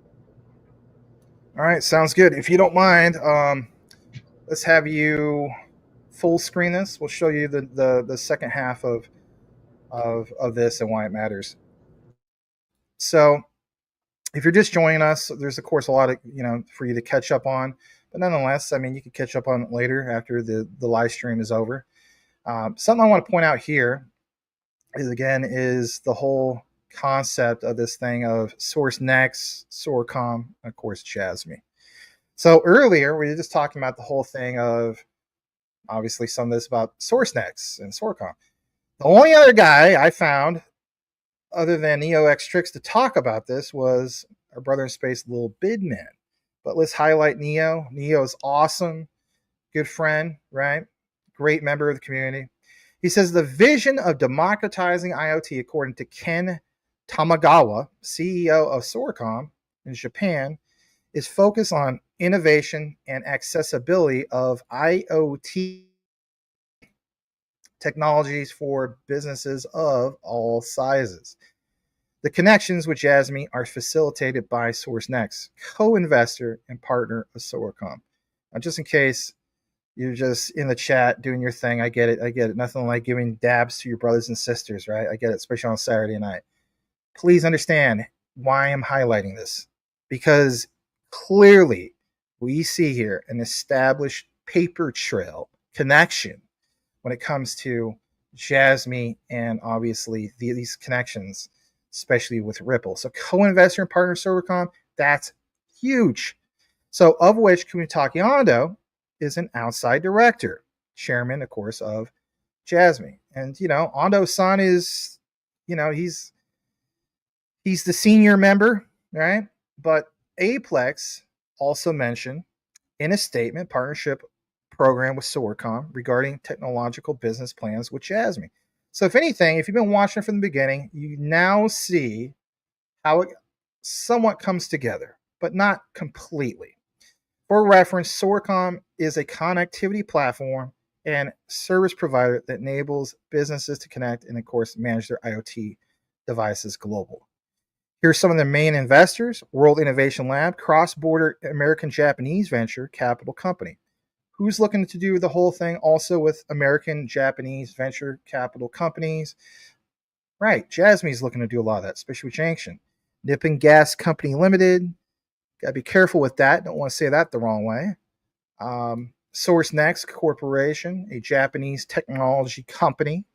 All right, sounds good. If you don't mind, let's have you full screen this. We'll show you the second half of this and why it matters. So, if you're just joining us, there's of course a lot of for you to catch up on, but nonetheless, I mean, you can catch up on it later after the live stream is over. Something I want to point out here is the whole concept of this thing of Sourcenext, Sourcom, and of course Jasmy. So earlier we were just talking about the whole thing of obviously some of this about Sourcenext and Sourcom. The only other guy I found other than NeoX Tricks to talk about this was our brother in space, Lil Bidman. But let's highlight Neo. Neo is awesome, good friend, right? Great member of the community. He says the vision of democratizing IoT, according to Ken Tamagawa, CEO of Sourcom in Japan, is focused on innovation and accessibility of IoT technologies for businesses of all sizes. The connections with Jasmy are facilitated by Sourcenext, co-investor and partner of Sourcom. Now, just in case you're just in the chat doing your thing, I get it. Nothing like giving dabs to your brothers and sisters, right? I get it, especially on Saturday night. Please understand why I'm highlighting this. Because clearly we see here an established paper trail connection when it comes to Jasmy and obviously these connections, especially with Ripple. So co-investor and partner Sourcom, that's huge. So of which Kumitake Ando is an outside director, chairman, of course, of Jasmy. And, Ando-san is, he's the senior member, right? But Aplex also mentioned in a statement partnership program with Sourcom regarding technological business plans with Jasmy. So if anything, if you've been watching from the beginning, you now see how it somewhat comes together, but not completely. For reference, Sourcom is a connectivity platform and service provider that enables businesses to connect and, of course, manage their IoT devices global. Here's some of the main investors: World Innovation Lab, cross-border American-Japanese venture capital company. Who's looking to do the whole thing also with American-Japanese venture capital companies? Right, Jasmy's looking to do a lot of that, especially with Junction. Nippon Gas Company Limited. Got to be careful with that. Don't want to say that the wrong way. Sourcenext Corporation, a Japanese technology company.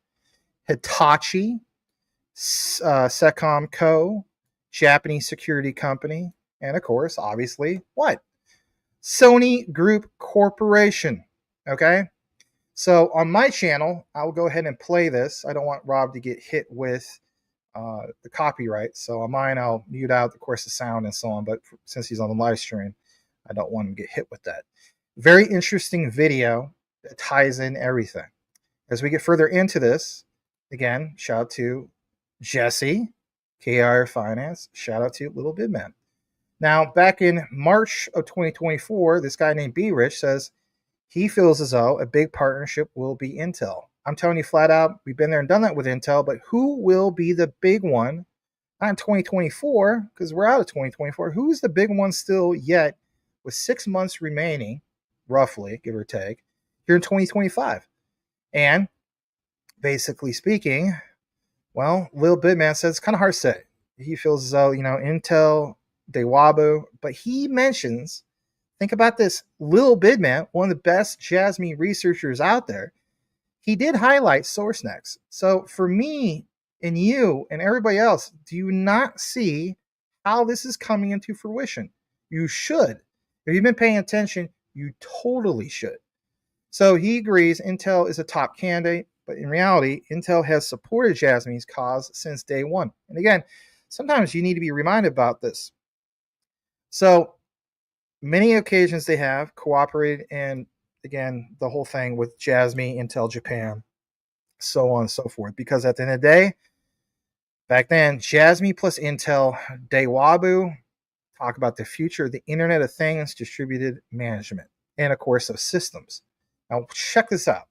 Hitachi, Secom Co., Japanese security company. And of course, obviously, what? Sony Group Corporation. Okay? So on my channel, I'll go ahead and play this. I don't want Rob to get hit with the copyright. So on mine, I'll mute out, of course, the sound and so on. But since he's on the live stream, I don't want him to get hit with that. Very interesting video that ties in everything. As we get further into this, again, shout out to Jesse, KR Finance. Shout out to Little Bidman. Now, back in March of 2024, this guy named B Rich says he feels as though a big partnership will be Intel. I'm telling you flat out, we've been there and done that with Intel, but who will be the big one? Not in 2024, because we're out of 2024. Who's the big one still yet with 6 months remaining, roughly, give or take, here in 2025? And basically speaking, well, Lil Bidman says it's kind of hard to say. He feels as though, Intel, Dewabu, but he mentions, think about this, Lil Bidman, one of the best Jasmy researchers out there, he did highlight Sourcenext. So for me and you and everybody else, do you not see how this is coming into fruition. You should. If you've been paying attention, you totally should. So he agrees Intel is a top candidate, but in reality, Intel has supported Jasmy's cause since day one. And again, sometimes you need to be reminded about this. So many occasions they have cooperated, and again, the whole thing with Jasmy, Intel Japan, so on and so forth. Because at the end of the day, back then, Jasmy plus Intel, Daewoo, talk about the future of the Internet of Things, distributed management, and of course of systems. Now check this out.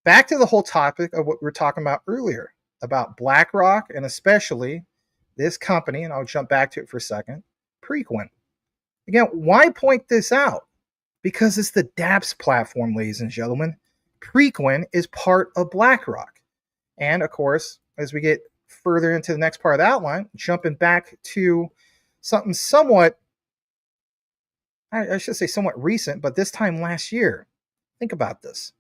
Back to the whole topic of what we were talking about earlier, about BlackRock, and especially this company, and I'll jump back to it for a second, Preqin. Again, why point this out? Because it's the dApps platform, ladies and gentlemen. Preqin is part of BlackRock. And of course, as we get further into the next part of the outline, jumping back to something somewhat, I should say somewhat recent, but this time last year. Think about this.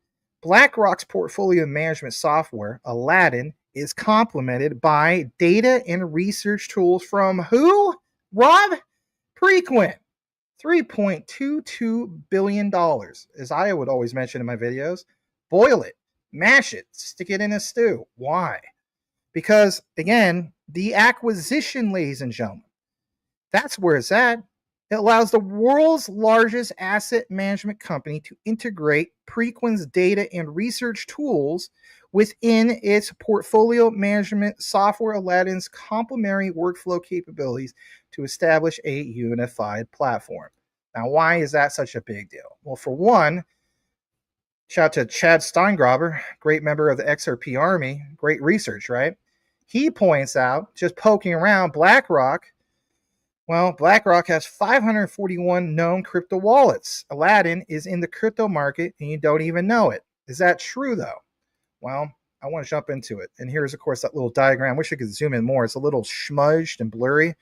BlackRock's portfolio management software, Aladdin, is complemented by data and research tools from who? Rob? Preqin. $3.22 billion. As I would always mention in my videos, boil it, mash it, stick it in a stew. Why? Because, again, the acquisition, ladies and gentlemen, that's where it's at. It allows the world's largest asset management company to integrate Preqin's data and research tools within its portfolio management software, Aladdin's complementary workflow capabilities to establish a unified platform. Now, why is that such a big deal? Well, for one, shout out to Chad Steingraber, great member of the XRP Army, great research, right? He points out, just poking around, BlackRock has 541 known crypto wallets. Aladdin is in the crypto market and you don't even know it. Is that true, though? Well, I want to jump into it. And here's, of course, that little diagram. Wish I could zoom in more. It's a little smudged and blurry.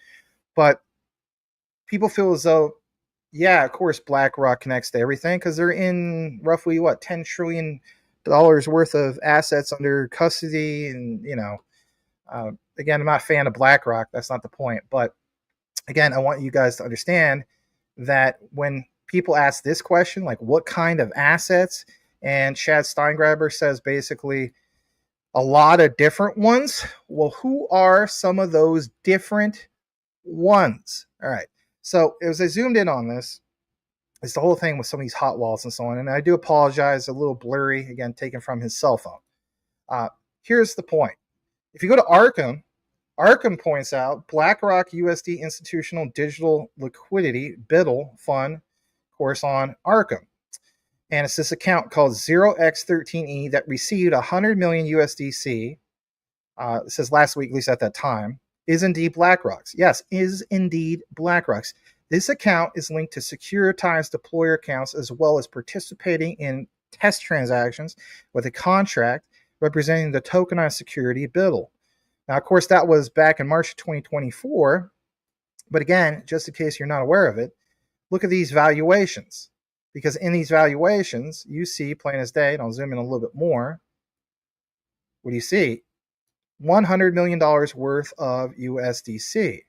But people feel as though, yeah, of course, BlackRock connects to everything because they're in roughly, $10 trillion worth of assets under custody. And, again, I'm not a fan of BlackRock. That's not the point. But again, I want you guys to understand that when people ask this question, like what kind of assets, and Chad Steingraber says basically a lot of different ones. Well, who are some of those different ones? All right. So as I zoomed in on this, it's the whole thing with some of these hot wallets and so on. And I do apologize, a little blurry, again, taken from his cell phone. Here's the point. If you go to Arkham points out BlackRock USD Institutional Digital Liquidity BIDL Fund, of course, on Arkham. And it's this account called 0x13E that received 100 million USDC. It says last week, at least at that time, is indeed BlackRock's. Yes, is indeed BlackRock's. This account is linked to securitized deployer accounts as well as participating in test transactions with a contract representing the tokenized security BIDL. Now, of course, that was back in March of 2024. But again, just in case you're not aware of it, look at these valuations. Because in these valuations, you see, plain as day, and I'll zoom in a little bit more. What do you see? $100 million worth of USDC.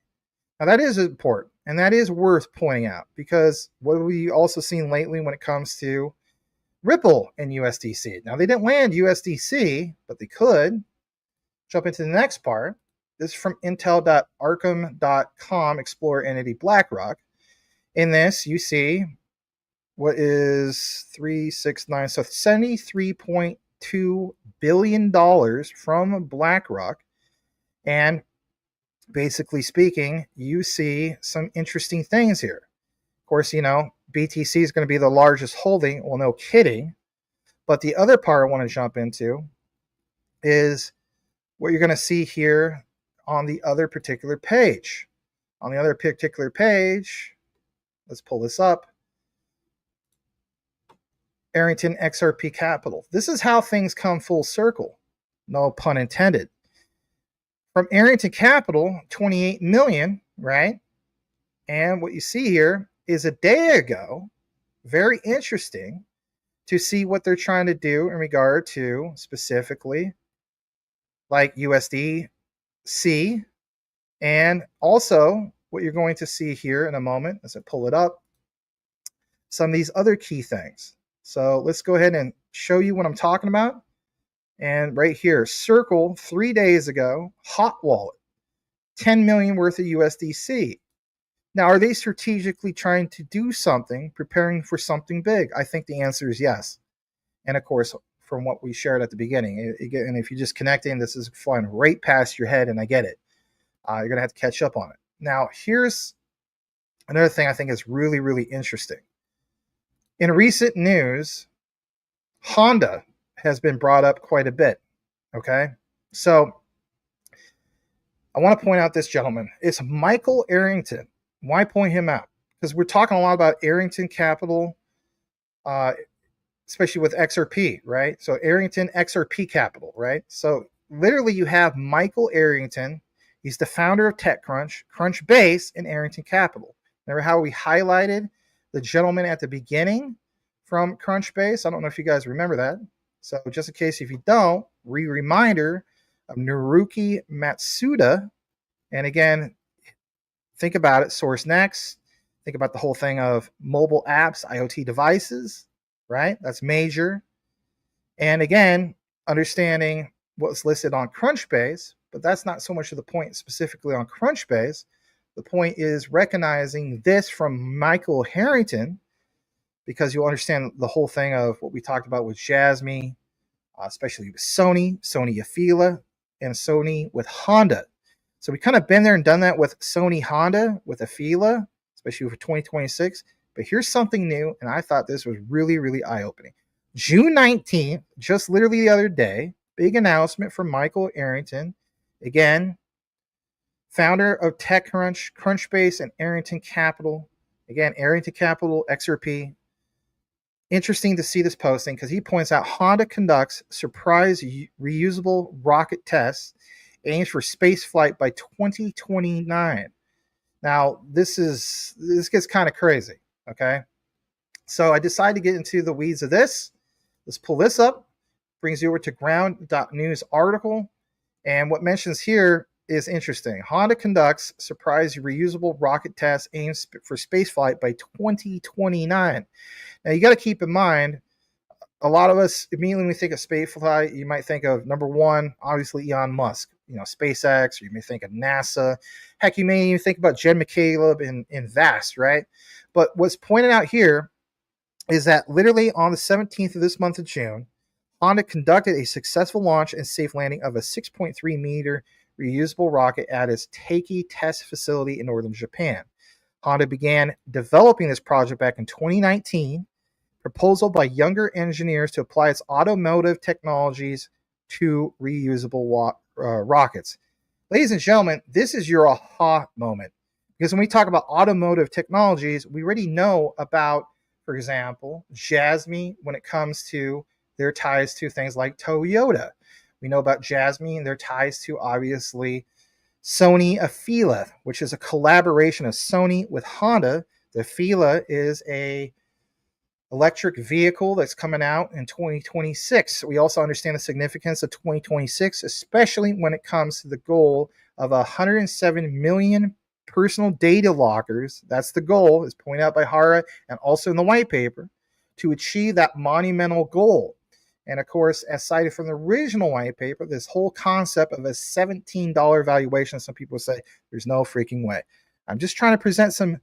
Now, that is important, and that is worth pointing out, because what have we also seen lately when it comes to Ripple and USDC? Now, they didn't land USDC, but they could. Jump into the next part. This is from intel.arkham.com, Explorer Entity BlackRock. In this, you see what is 369, so $73.2 billion from BlackRock. And basically speaking, you see some interesting things here. Of course, BTC is going to be the largest holding. Well, no kidding. But the other part I want to jump into is what you're going to see here on the other particular page. On the other particular page, let's pull this up. Arrington XRP Capital. This is how things come full circle. No pun intended. From Arrington Capital, 28 million, right? And what you see here is a day ago, very interesting to see what they're trying to do in regard to specifically like USDC and also what you're going to see here in a moment as I pull it up, some of these other key things. So let's go ahead and show you what I'm talking about. And right here, Circle 3 days ago, hot wallet, 10 million worth of USDC. Now, are they strategically trying to do something, preparing for something big? I think the answer is yes. And of course, from what we shared at the beginning, and if you're just connecting, this is flying right past your head, and I get it. You're going to have to catch up on it. Now, here's another thing I think is really, really interesting. In recent news, Honda has been brought up quite a bit. Okay, so I want to point out this gentleman. It's Michael Arrington. Why point him out? Because we're talking a lot about Arrington Capital, especially with XRP, right? So Arrington XRP Capital, right? So literally you have Michael Arrington. He's the founder of TechCrunch, Crunchbase, and Arrington Capital. Remember how we highlighted the gentleman at the beginning from Crunchbase? I don't know if you guys remember that. So just in case if you don't, reminder of Naruki Matsuda. And again, think about it, Sourcenext. Think about the whole thing of mobile apps, IoT devices, right? That's major. And again, understanding what's listed on Crunchbase, but that's not so much of the point specifically on Crunchbase. The point is recognizing this from Michael Harrington, because you'll understand the whole thing of what we talked about with Jasmy, especially with Sony Afila, and Sony with Honda. So we kind of been there and done that with Sony Honda, with Afila, especially for 2026. But here's something new, and I thought this was really, really eye-opening. June 19th, just literally the other day, big announcement from Michael Arrington. Again, founder of TechCrunch, Crunchbase, and Arrington Capital. Again, Arrington Capital, XRP. Interesting to see this posting because he points out Honda conducts surprise reusable rocket tests, aims for space flight by 2029. Now, this gets kind of crazy, okay? So I decided to get into the weeds of this. Let's pull this up. Brings you over to ground.news article. And what mentions here is interesting. Honda conducts surprise reusable rocket test, aims for spaceflight by 2029. Now, you got to keep in mind, a lot of us, immediately when we think of spaceflight, you might think of, number one, obviously Elon Musk, SpaceX, or you may think of NASA. Heck, you may even think about Jen McCaleb in VAST, right? But what's pointed out here is that literally on the 17th of this month of June, Honda conducted a successful launch and safe landing of a 6.3 meter reusable rocket at its Teiki test facility in northern Japan. Honda began developing this project back in 2019, proposal by younger engineers to apply its automotive technologies to reusable rockets. Ladies and gentlemen, this is your aha moment. Because when we talk about automotive technologies, we already know about, for example, Jasmy when it comes to their ties to things like Toyota. We know about Jasmy and their ties to, obviously, Sony Afila, which is a collaboration of Sony with Honda. The Afila is a electric vehicle that's coming out in 2026. We also understand the significance of 2026, especially when it comes to the goal of 107 million personal data lockers. That's the goal, as pointed out by Hara and also in the white paper, to achieve that monumental goal. And of course, as cited from the original white paper, this whole concept of a $17 valuation, some people say there's no freaking way. I'm just trying to present some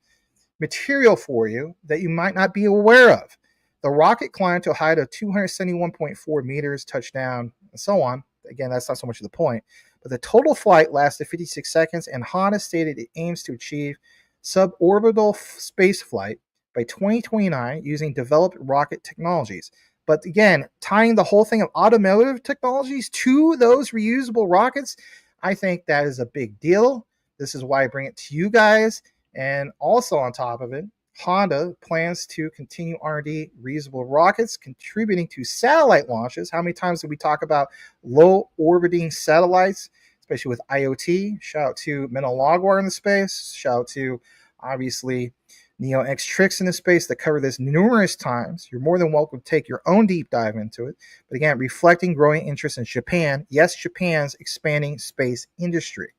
material for you that you might not be aware of. The rocket climbed to a height of 271.4 meters, touchdown, and so on. Again, that's not so much of the point. But the total flight lasted 56 seconds, and Honda stated it aims to achieve suborbital space flight by 2029 using developed rocket technologies. But again, tying the whole thing of automotive technologies to those reusable rockets, I think that is a big deal. This is why I bring it to you guys. And also on top of it, Honda plans to continue R&D reusable rockets, contributing to satellite launches. How many times did we talk about low orbiting satellites, especially with IoT? Shout out to Menno Logwar in the space. Shout out to, obviously, Neo X Tricks in the space that cover this numerous times. You're more than welcome to take your own deep dive into it. But again, reflecting growing interest in Japan. Yes, Japan's expanding space industry.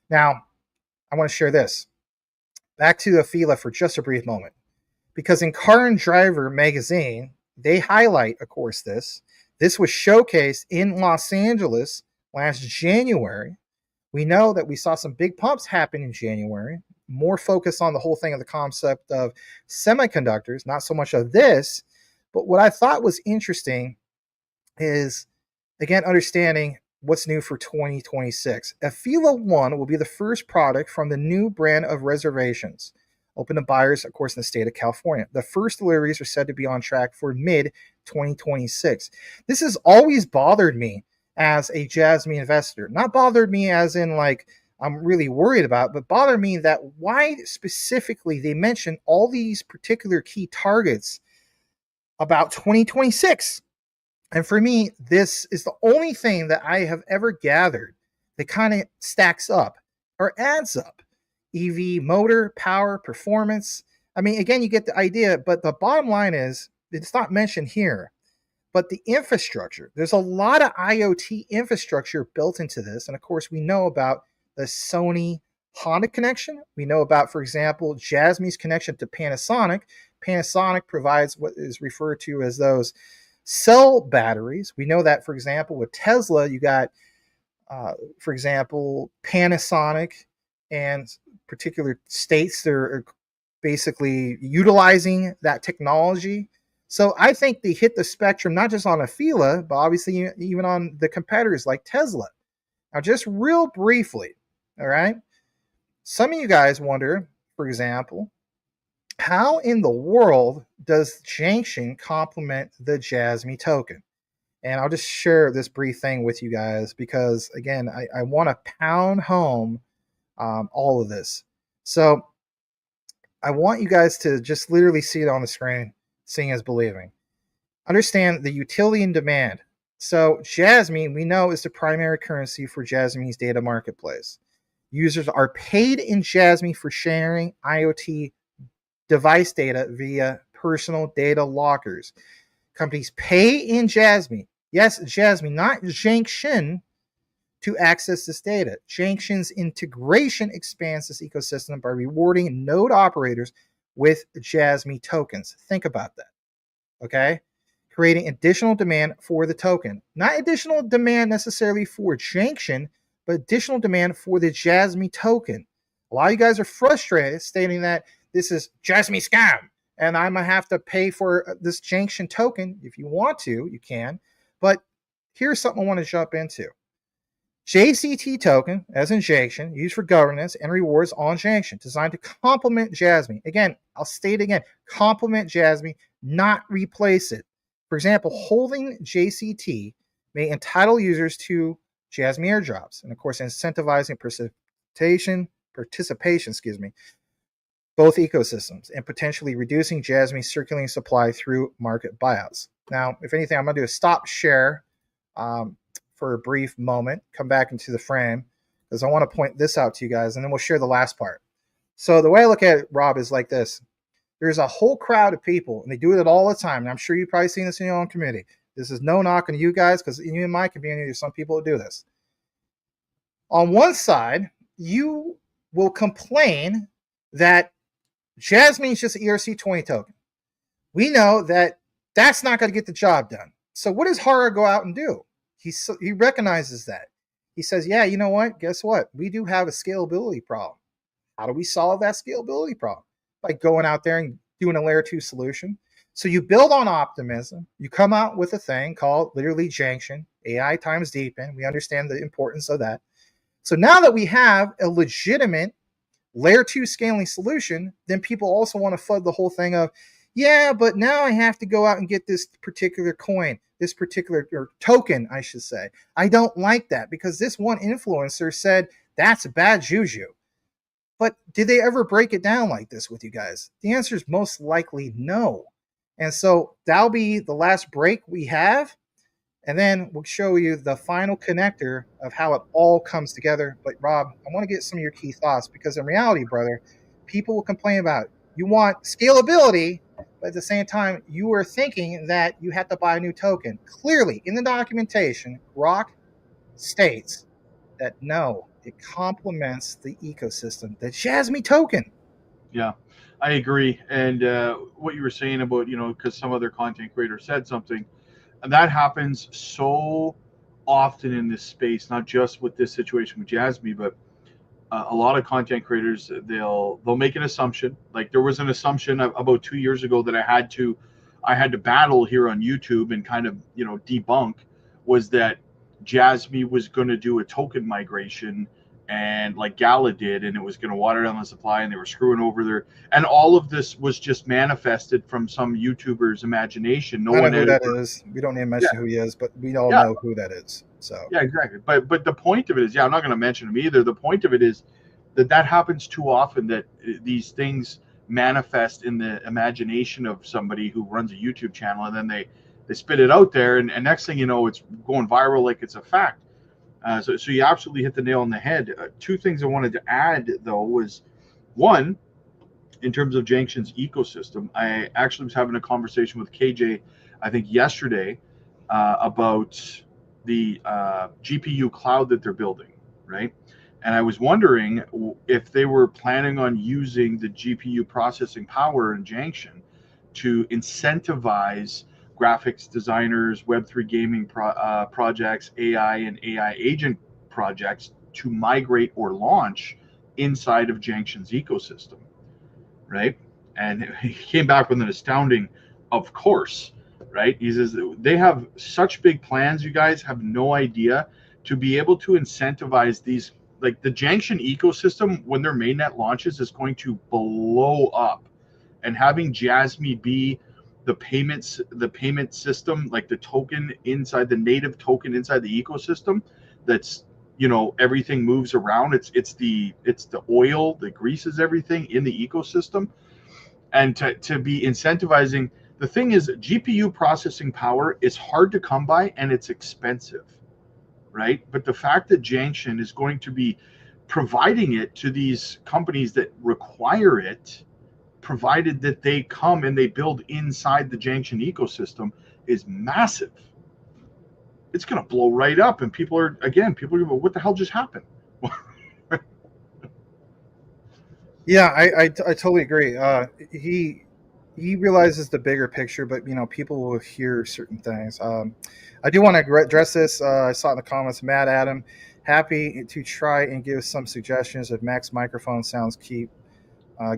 Now, I want to share this. back to the FILA for just a brief moment. Because in Car and Driver magazine, they highlight, of course, this. This was showcased in Los Angeles last January. We know that we saw some big pumps happen in January, more focus on the whole thing of the concept of semiconductors, not so much of this. But what I thought was interesting is, again, understanding what's new for 2026. Afila 1 will be the first product from the new brand of reservations, open to buyers, of course, in the state of California. The first deliveries are said to be on track for mid-2026. This has always bothered me as a Jasmy investor. Not bothered me as in like I'm really worried about, but bothered me that why specifically they mention all these particular key targets about 2026. And for me, this is the only thing that I have ever gathered that kind of stacks up or adds up. EV motor, power, performance. I mean, again, you get the idea, but the bottom line is, it's not mentioned here, but the infrastructure. There's a lot of IoT infrastructure built into this. And of course, we know about the Sony Honda connection. We know about, for example, Jasmy's connection to Panasonic. Panasonic provides what is referred to as those cell batteries. We know that, for example, with Tesla, you got, for example, Panasonic and particular states that are basically utilizing that technology. So I think they hit the spectrum, not just on Afila, but obviously even on the competitors like Tesla. Now, just real briefly, all right? Some of you guys wonder, for example, how in the world does Junction complement the Jasmy token? And I'll just share this brief thing with you guys because, again, I want to pound home all of this. So I want you guys to just literally see it on the screen. Seeing is believing. Understand the utility and demand. So Jasmy, we know, is the primary currency for Jasmy's data marketplace. Users are paid in Jasmy for sharing IoT device data via personal data lockers. Companies pay in Jasmy. Yes, Jasmy, not Junction, to access this data. Junction's integration expands this ecosystem by rewarding node operators with Jasmy tokens. Think about that, okay? Creating additional demand for the token. Not additional demand necessarily for Junction, but additional demand for the Jasmy token. A lot of you guys are frustrated stating that this is Jasmy scam and I'm going to have to pay for this Junction token. If you want to, you can. But here's something I want to jump into. JCT token, as in Junction, used for governance and rewards on Junction, designed to complement Jasmy. Again, I'll state again, complement Jasmy, not replace it. For example, holding JCT may entitle users to Jasmy airdrops, and of course, incentivizing participation, both ecosystems, and potentially reducing Jasmy's circulating supply through market buyouts. Now, if anything, I'm going to do a stop share for a brief moment, come back into the frame, because I want to point this out to you guys, and then we'll share the last part. So the way I look at it, Rob, is like this. There's a whole crowd of people, and they do it all the time, and I'm sure you've probably seen this in your own community. This is no knock on you guys, because in my community, there's some people who do this. On one side, you will complain that Jasmy is just an ERC20 token. We know that that's not going to get the job done. So what does Hara go out and do? He recognizes that. He says, yeah, you know what? Guess what? We do have a scalability problem. How do we solve that scalability problem? By going out there and doing a layer 2 solution. So you build on optimism. You come out with a thing called literally Junction, AI times deepen. We understand the importance of that. So now that we have a legitimate layer 2 scaling solution, then people also want to flood the whole thing of, yeah, but now I have to go out and get this particular coin, this particular or token, I should say. I don't like that because this one influencer said that's a bad juju. But did they ever break it down like this with you guys? The answer is most likely no. And so that'll be the last break we have. And then we'll show you the final connector of how it all comes together. But Rob, I want to get some of your key thoughts because in reality, brother, people will complain about it. You want scalability, but at the same time, you were thinking that you had to buy a new token. Clearly, in the documentation, Grok states that no, it complements the ecosystem, the Jasmy token. Yeah, I agree. And what you were saying about, because some other content creator said something, and that happens so often in this space, not just with this situation with Jasmy, but a lot of content creators, they'll make an assumption. Like there was an assumption about 2 years ago that I had to battle here on YouTube and kind of debunk, was that Jasmy was going to do a token migration, and like Gala did, and it was going to water down the supply, and they were screwing over their, and all of this was just manifested from some YouTuber's imagination. No I know one who had that ever, is. We don't need to yeah, mention who he is, but we all yeah, know who that is. So yeah, exactly. But the point of it is, yeah, I'm not going to mention him either. The point of it is that happens too often, that these things manifest in the imagination of somebody who runs a YouTube channel, and then they spit it out there, and next thing you know, it's going viral like it's a fact. So you absolutely hit the nail on the head. Two things I wanted to add though was, one, in terms of Jangshin's ecosystem, I actually was having a conversation with KJ, I think yesterday, about the GPU cloud that they're building, right? And I was wondering if they were planning on using the GPU processing power in Jangshin to incentivize graphics designers, Web3 gaming projects, AI and AI agent projects to migrate or launch inside of Jangshin's ecosystem, right? And he came back with an astounding, of course, right? He says they have such big plans, you guys have no idea, to be able to incentivize these. Like the Jangshin ecosystem, when their mainnet launches, is going to blow up. And having Jasmy be the payment system, like the token inside, the native token inside the ecosystem, that's everything moves around. It's the oil that greases everything in the ecosystem, and to be incentivizing. The thing is, GPU processing power is hard to come by, and it's expensive, right? But the fact that Jangshin is going to be providing it to these companies that require it, provided that they come and they build inside the Jangshin ecosystem, is massive. It's going to blow right up, and people are going to go, what the hell just happened? yeah, I totally agree. He realizes the bigger picture, but people will hear certain things. I do want to address this. I saw in the comments, Matt Adam, happy to try and give some suggestions if Mac's microphone sounds keep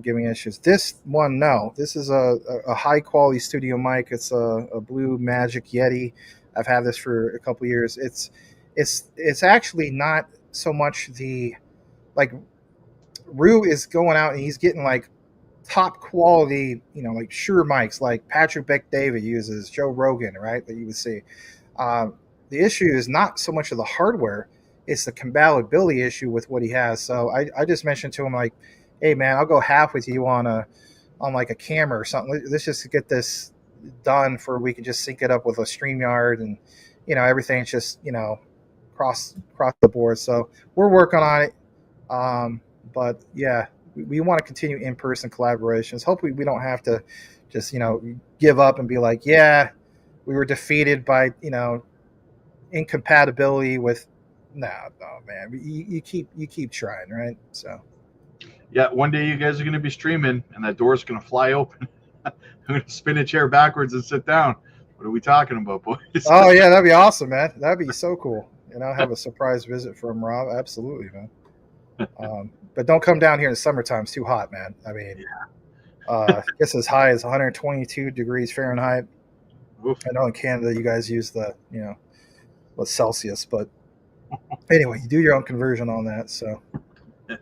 giving issues. This one, no. This is a high quality studio mic. It's a Blue Magic Yeti. I've had this for a couple years. It's actually not so much like Rue is going out and he's getting like top quality, like Shure mics, like Patrick Bet-David uses, Joe Rogan, right? That you would see. The issue is not so much of the hardware; it's the compatibility issue with what he has. So I just mentioned to him like, "Hey man, I'll go half with you on like a camera or something. Let's just get this done for we can just sync it up with a StreamYard, and everything's just across the board." So we're working on it. But yeah, we want to continue in-person collaborations. Hopefully we don't have to just give up and be like, yeah, we were defeated by incompatibility with. No man, you keep trying, right? So Yeah, one day you guys are going to be streaming, and that door's going to fly open. I'm going to spin a chair backwards and sit down. What are we talking about, boys? Oh yeah, that'd be awesome, man. That'd be so cool. Have a surprise visit from Rob. Absolutely, man. But don't come down here in the summertime. It's too hot, man. I mean, I guess as high as 122 degrees Fahrenheit. Oof. I know in Canada you guys use the, what's Celsius, but anyway, you do your own conversion on that. So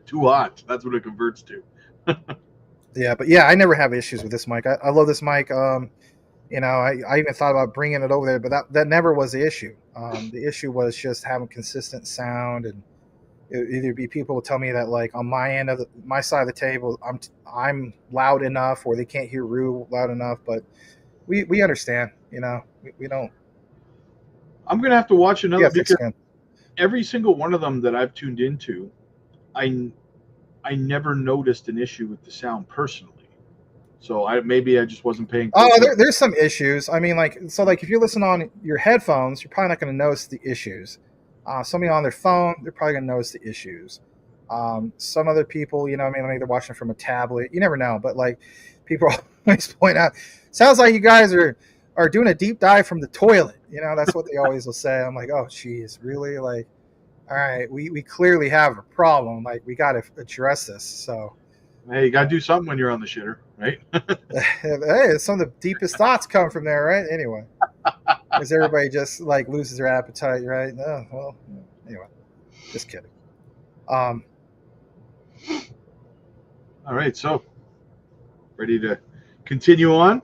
Too hot. That's what it converts to. yeah, but yeah, I never have issues with this mic. I love this mic. I even thought about bringing it over there, but that never was the issue. The issue was just having consistent sound, and either be people will tell me that like on my end of my side of the table, I'm loud enough, or they can't hear Rue loud enough. But we understand, we don't. I'm gonna have to watch another, because skin. every single one of them that I've tuned into, I never noticed an issue with the sound personally. So maybe I just wasn't paying. Oh, there's some issues. I mean, like if you listen on your headphones, you're probably not going to notice the issues. Somebody on their phone, they're probably going to notice the issues. Some other people, you know, I mean, maybe they're watching from a tablet. You never know, but like people always point out, sounds like you guys are doing a deep dive from the toilet. You know, that's what they always will say. I'm like, oh, geez, really? Like, all right, we clearly have a problem. Like, we got to address this. So, Hey, you got to do something when you're on the shitter, right? hey, some of the deepest thoughts come from there, right? Anyway, because everybody just like loses their appetite, right? Oh, well, anyway, just kidding. All right, so ready to continue on?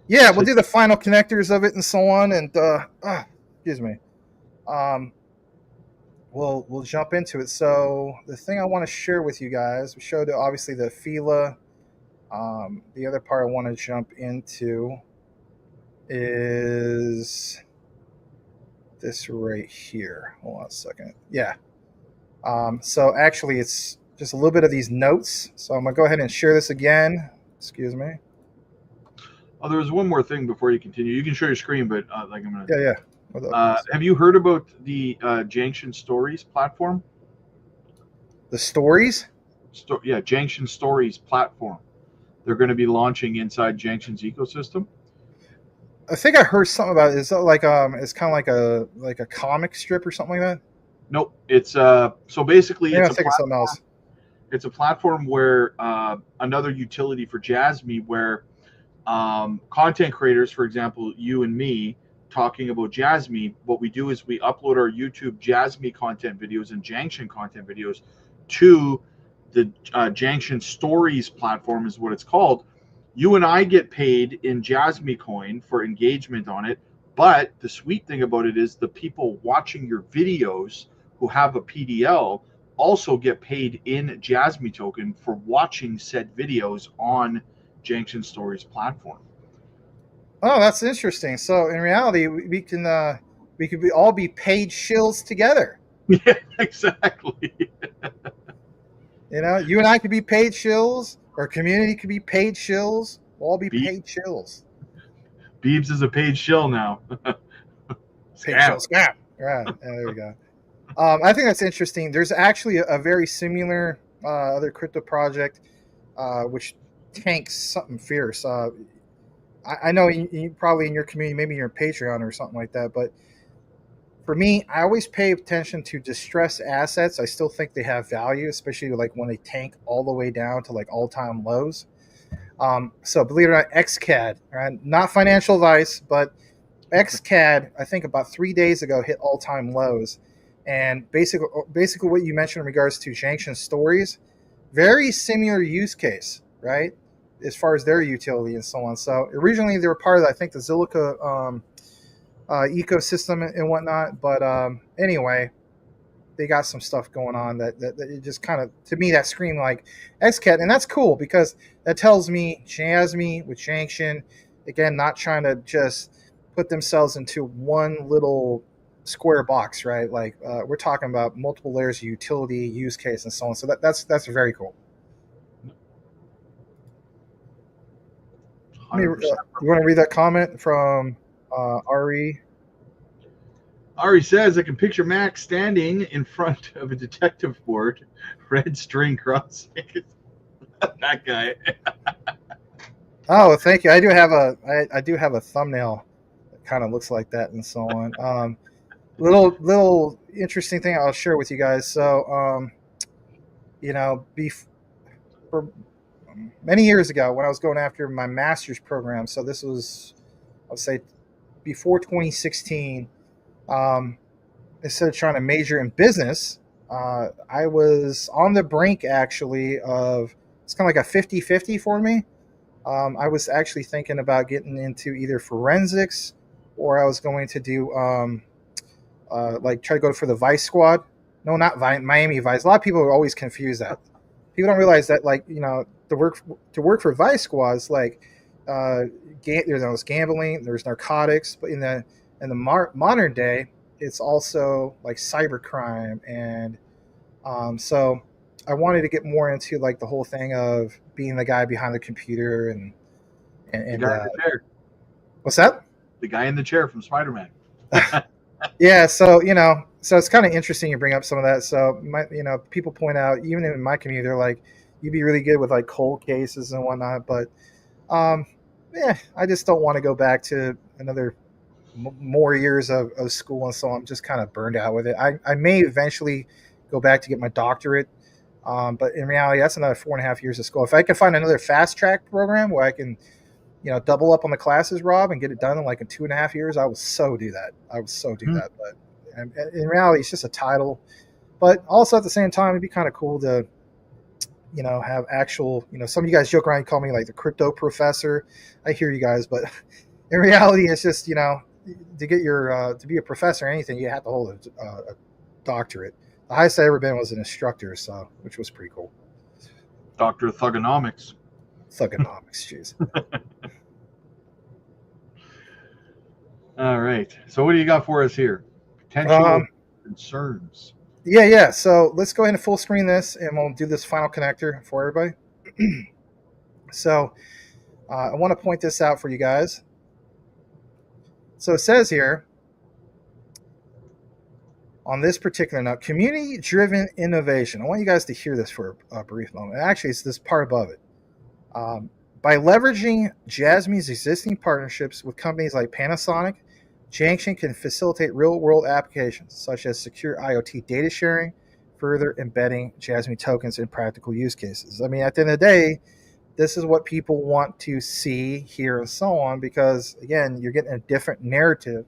Yeah, we'll do the final connectors of it and so on, and excuse me. We'll jump into it. So the thing I want to share with you guys, we showed obviously the Fila. The other part I want to jump into is this right here. Hold on a second. Yeah. So actually, it's just a little bit of these notes. So I'm gonna go ahead and share this again. Excuse me. Oh, there was one more thing before you continue. You can show your screen, but like I'm gonna. Yeah. Have you heard about the Junction Stories platform? The stories? Junction Stories platform. They're going to be launching inside Junction's ecosystem. I think I heard something about it. Is that like it's kind of like a comic strip or something like that? Nope. It's so basically Maybe I'm thinking something else. It's a platform where another utility for Jasmy, where content creators, for example, you and me, talking about Jasmy, what we do is we upload our YouTube Jasmy content videos and Junction content videos to the Junction Stories platform, is what it's called. You and I get paid in Jasmy coin for engagement on it, but the sweet thing about it is the people watching your videos who have a PDL also get paid in Jasmy token for watching said videos on Junction Stories platform. Oh, that's interesting. So in reality, we can all be paid shills together. Yeah, exactly. You know, you and I could be paid shills. Our community could be paid shills. We'll all be paid shills. Beebs is a paid shill now. Paid shill scam. Right. There we go. I think that's interesting. There's actually a very similar other crypto project which tanks something fierce. I know you probably in your community, maybe you're Patreon or something like that, but for me, I always pay attention to distressed assets. I still think they have value, especially like when they tank all the way down to like all-time lows. So believe it or not, XCAD, right? Not financial advice, but XCAD, I think about 3 days ago hit all-time lows. And basically what you mentioned in regards to Junction Stories, very similar use case, right? As far as their utility and so on. So originally they were part of, I think, the Zilliqa ecosystem and whatnot. But anyway, they got some stuff going on that it just kind of, to me, that screamed like XCAT. And that's cool because that tells me Jasmy with Junction, again, not trying to just put themselves into one little square box, right? Like we're talking about multiple layers of utility, use case, and so on. So that's very cool. You want to read that comment from Ari? Ari says, I can picture Max standing in front of a detective board, red string crossing. That guy. Oh, thank you. I do have a thumbnail that kind of looks like that and so on. Little interesting thing I'll share with you guys. So, for many years ago when I was going after my master's program, so this was, I would say, before 2016, instead of trying to major in business, I was on the brink actually of, it's kind of like a 50-50 for me. I was actually thinking about getting into either forensics or I was going to do try to go for the Vice Squad. No, not Miami Vice. A lot of people always confuse that. People don't realize that, to work for Vice Squads, there's gambling, there's narcotics, but in the modern day, it's also like cybercrime, and so I wanted to get more into like the whole thing of being the guy behind the computer and the guy in the chair. What's that? The guy in the chair from Spider-Man. Yeah, so So it's kind of interesting you bring up some of that. So people point out, even in my community, they're like, you'd be really good with like cold cases and whatnot. But um, yeah, I just don't want to go back to another more years of school, and so I'm just kind of burned out with it. I may eventually go back to get my doctorate, but in reality, that's another 4.5 years of school. If I can find another fast track program where I can, double up on the classes, Rob, and get it done in like in 2.5 years, I will so do that. I would so do that. But in reality, it's just a title. But also at the same time, it'd be kind of cool to, have actual, some of you guys joke around and call me like the crypto professor. I hear you guys, but in reality, it's just, to get your, to be a professor or anything, you have to hold a doctorate. The highest I ever been was an instructor, so, which was pretty cool. Doctor of Thugonomics. Thugonomics, jeez. All right. So what do you got for us here? Potential concerns. Yeah. So let's go ahead and full screen this, and we'll do this final connector for everybody. So I want to point this out for you guys. So it says here on this particular note, community-driven innovation. I want you guys to hear this for a brief moment. Actually, it's this part above it. By leveraging Jasmy's existing partnerships with companies like Panasonic, Junction can facilitate real-world applications such as secure IoT data sharing, further embedding Jasmy tokens in practical use cases. I mean, at the end of the day, this is what people want to see, hear, and so on, because, again, you're getting a different narrative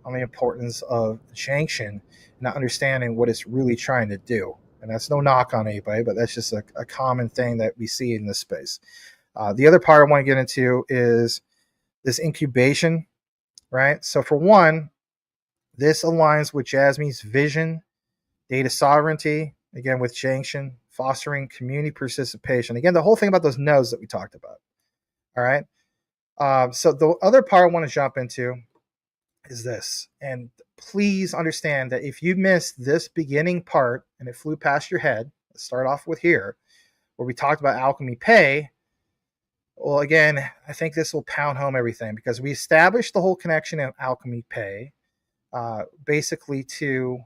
on the importance of Junction, not understanding what it's really trying to do. And that's no knock on anybody, but that's just a common thing that we see in this space. The other part I want to get into is this incubation, right? So for one, this aligns with Jasmy's vision, data sovereignty, again with Junction, fostering community participation. Again, the whole thing about those nodes that we talked about. All right. So the other part I want to jump into is this. And please understand that if you missed this beginning part and it flew past your head, let's start off with here, where we talked about Alchemy Pay. Well, again, I think this will pound home everything, because we established the whole connection in Alchemy Pay, basically to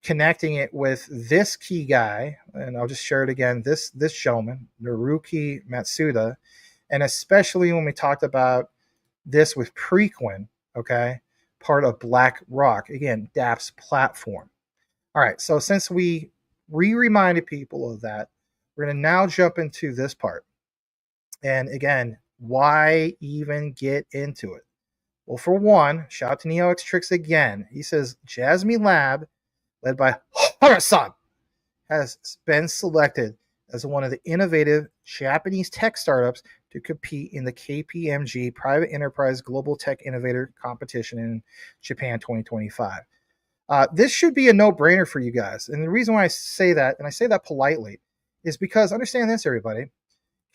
connecting it with this key guy, and I'll just share it again, this gentleman, Naruki Matsuda, and especially when we talked about this with Preqin, okay, part of BlackRock, again, DApp's platform. All right, so since we reminded people of that, we're going to now jump into this part. And again, why even get into it? Well, for one, shout out to NeoXTrix again. He says Jasmy Lab, led by Harasan, has been selected as one of the innovative Japanese tech startups to compete in the KPMG Private Enterprise Global Tech Innovator Competition in Japan 2025. This should be a no-brainer for you guys. And the reason why I say that, and I say that politely, is because, understand this, everybody,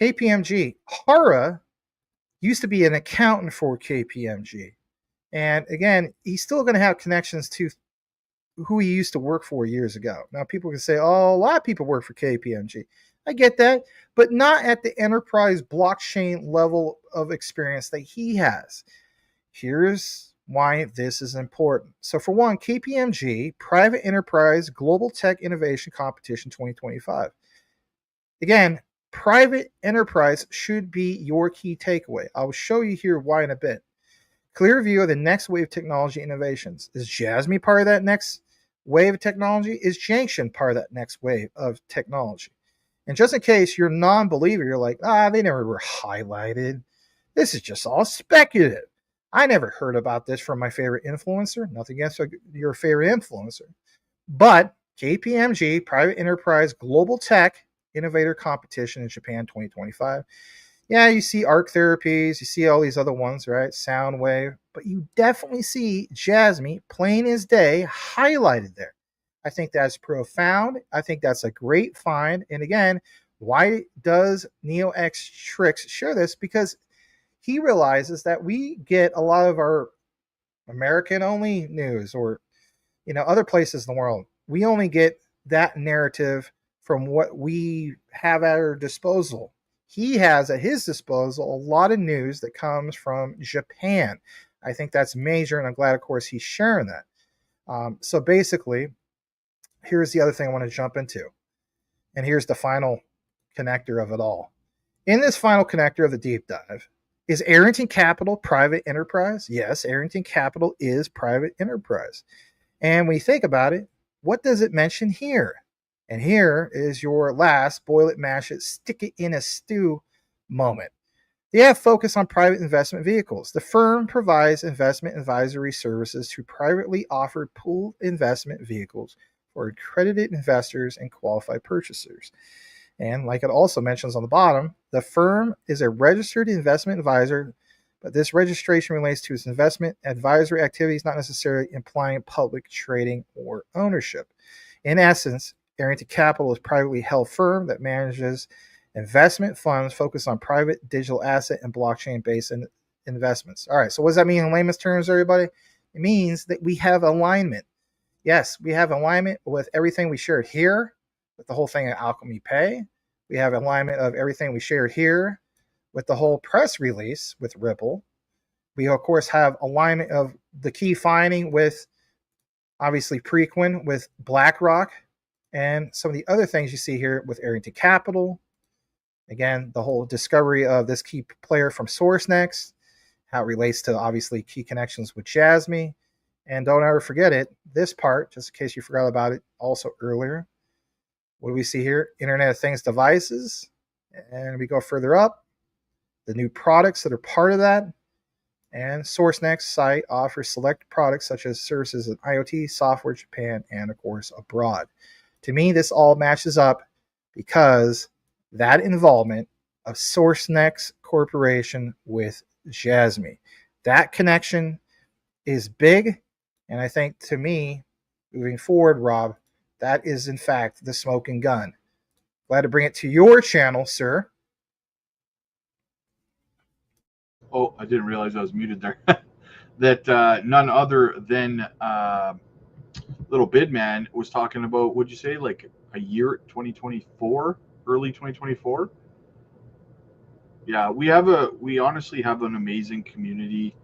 KPMG, Hara used to be an accountant for KPMG. And again, he's still going to have connections to who he used to work for years ago. Now, people can say, oh, a lot of people work for KPMG. I get that, but not at the enterprise blockchain level of experience that he has. Here's why this is important. So for one, KPMG, Private Enterprise Global Tech Innovation Competition 2025. Again, private enterprise should be your key takeaway. I'll show you here why in a bit. Clear view of the next wave of technology innovations. Is Jasmy part of that next wave of technology? Is Junction part of that next wave of technology? And just in case you're a non-believer, you're like, they never were highlighted. This is just all speculative. I never heard about this from my favorite influencer. Nothing against your favorite influencer. But KPMG, Private Enterprise Global Tech Innovator Competition in Japan 2025. Yeah, you see Arc Therapies, you see all these other ones, right? Soundwave, but you definitely see Jasmy, plain as day, highlighted there. I think that's profound. I think that's a great find. And again, why does NeoXTrix share this? Because he realizes that we get a lot of our American-only news, or other places in the world. We only get that narrative from what we have at our disposal. He has at his disposal a lot of news that comes from Japan. I think that's major, and I'm glad, of course, he's sharing that. So basically, here's the other thing I want to jump into. And here's the final connector of it all. In this final connector of the deep dive, is Arrington Capital private enterprise? Yes, Arrington Capital is private enterprise. And when you think about it, what does it mention here? And here is your last boil it, mash it, stick it in a stew moment. They have focus on private investment vehicles. The firm provides investment advisory services to privately offered pooled investment vehicles for accredited investors and qualified purchasers. And like it also mentions on the bottom, the firm is a registered investment advisor, but this registration relates to its investment advisory activities, not necessarily implying public trading or ownership. In essence, Arrington Capital is a privately held firm that manages investment funds focused on private digital asset and blockchain-based investments. All right, so what does that mean in layman's terms, everybody? It means that we have alignment. Yes, we have alignment with everything we shared here, with the whole thing at Alchemy Pay. We have alignment of everything we shared here with the whole press release with Ripple. We, of course, have alignment of the key finding with, obviously, Preqin, with BlackRock, and some of the other things you see here with Arrington Capital. Again, the whole discovery of this key player from Sourcenext, how it relates to, obviously, key connections with Jasmy. And don't ever forget it, this part, just in case you forgot about it also earlier. What do we see here? Internet of Things devices. And we go further up. The new products that are part of that. And Sourcenext site offers select products such as services in IoT, software, Japan, and of course abroad. To me, this all matches up because that involvement of Sourcenext Corporation with Jasmy. That connection is big. And I think, to me, moving forward, Rob, that is, in fact, the smoking gun. Glad to bring it to your channel, sir. Oh, I didn't realize I was muted there. That none other than Little Bidman was talking about, what'd you say, like a year, 2024, early 2024? Yeah, we honestly have an amazing community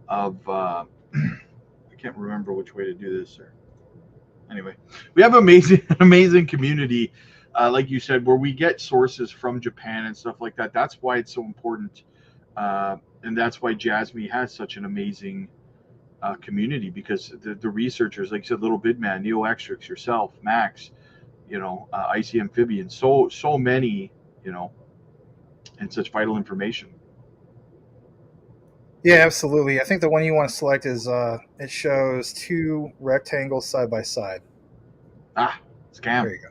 of, I can't remember which way to do this, sir. Anyway, we have amazing community, like you said, where we get sources from Japan and stuff like that. That's why it's so important, and that's why Jasmy has such an amazing community, because the researchers, like you said, Little Bidman, NeoXtrix, yourself, Max, Icy Amphibian, so many, and such vital information. Yeah, absolutely. I think the one you want to select is it shows two rectangles side by side. Ah, scam. There you go.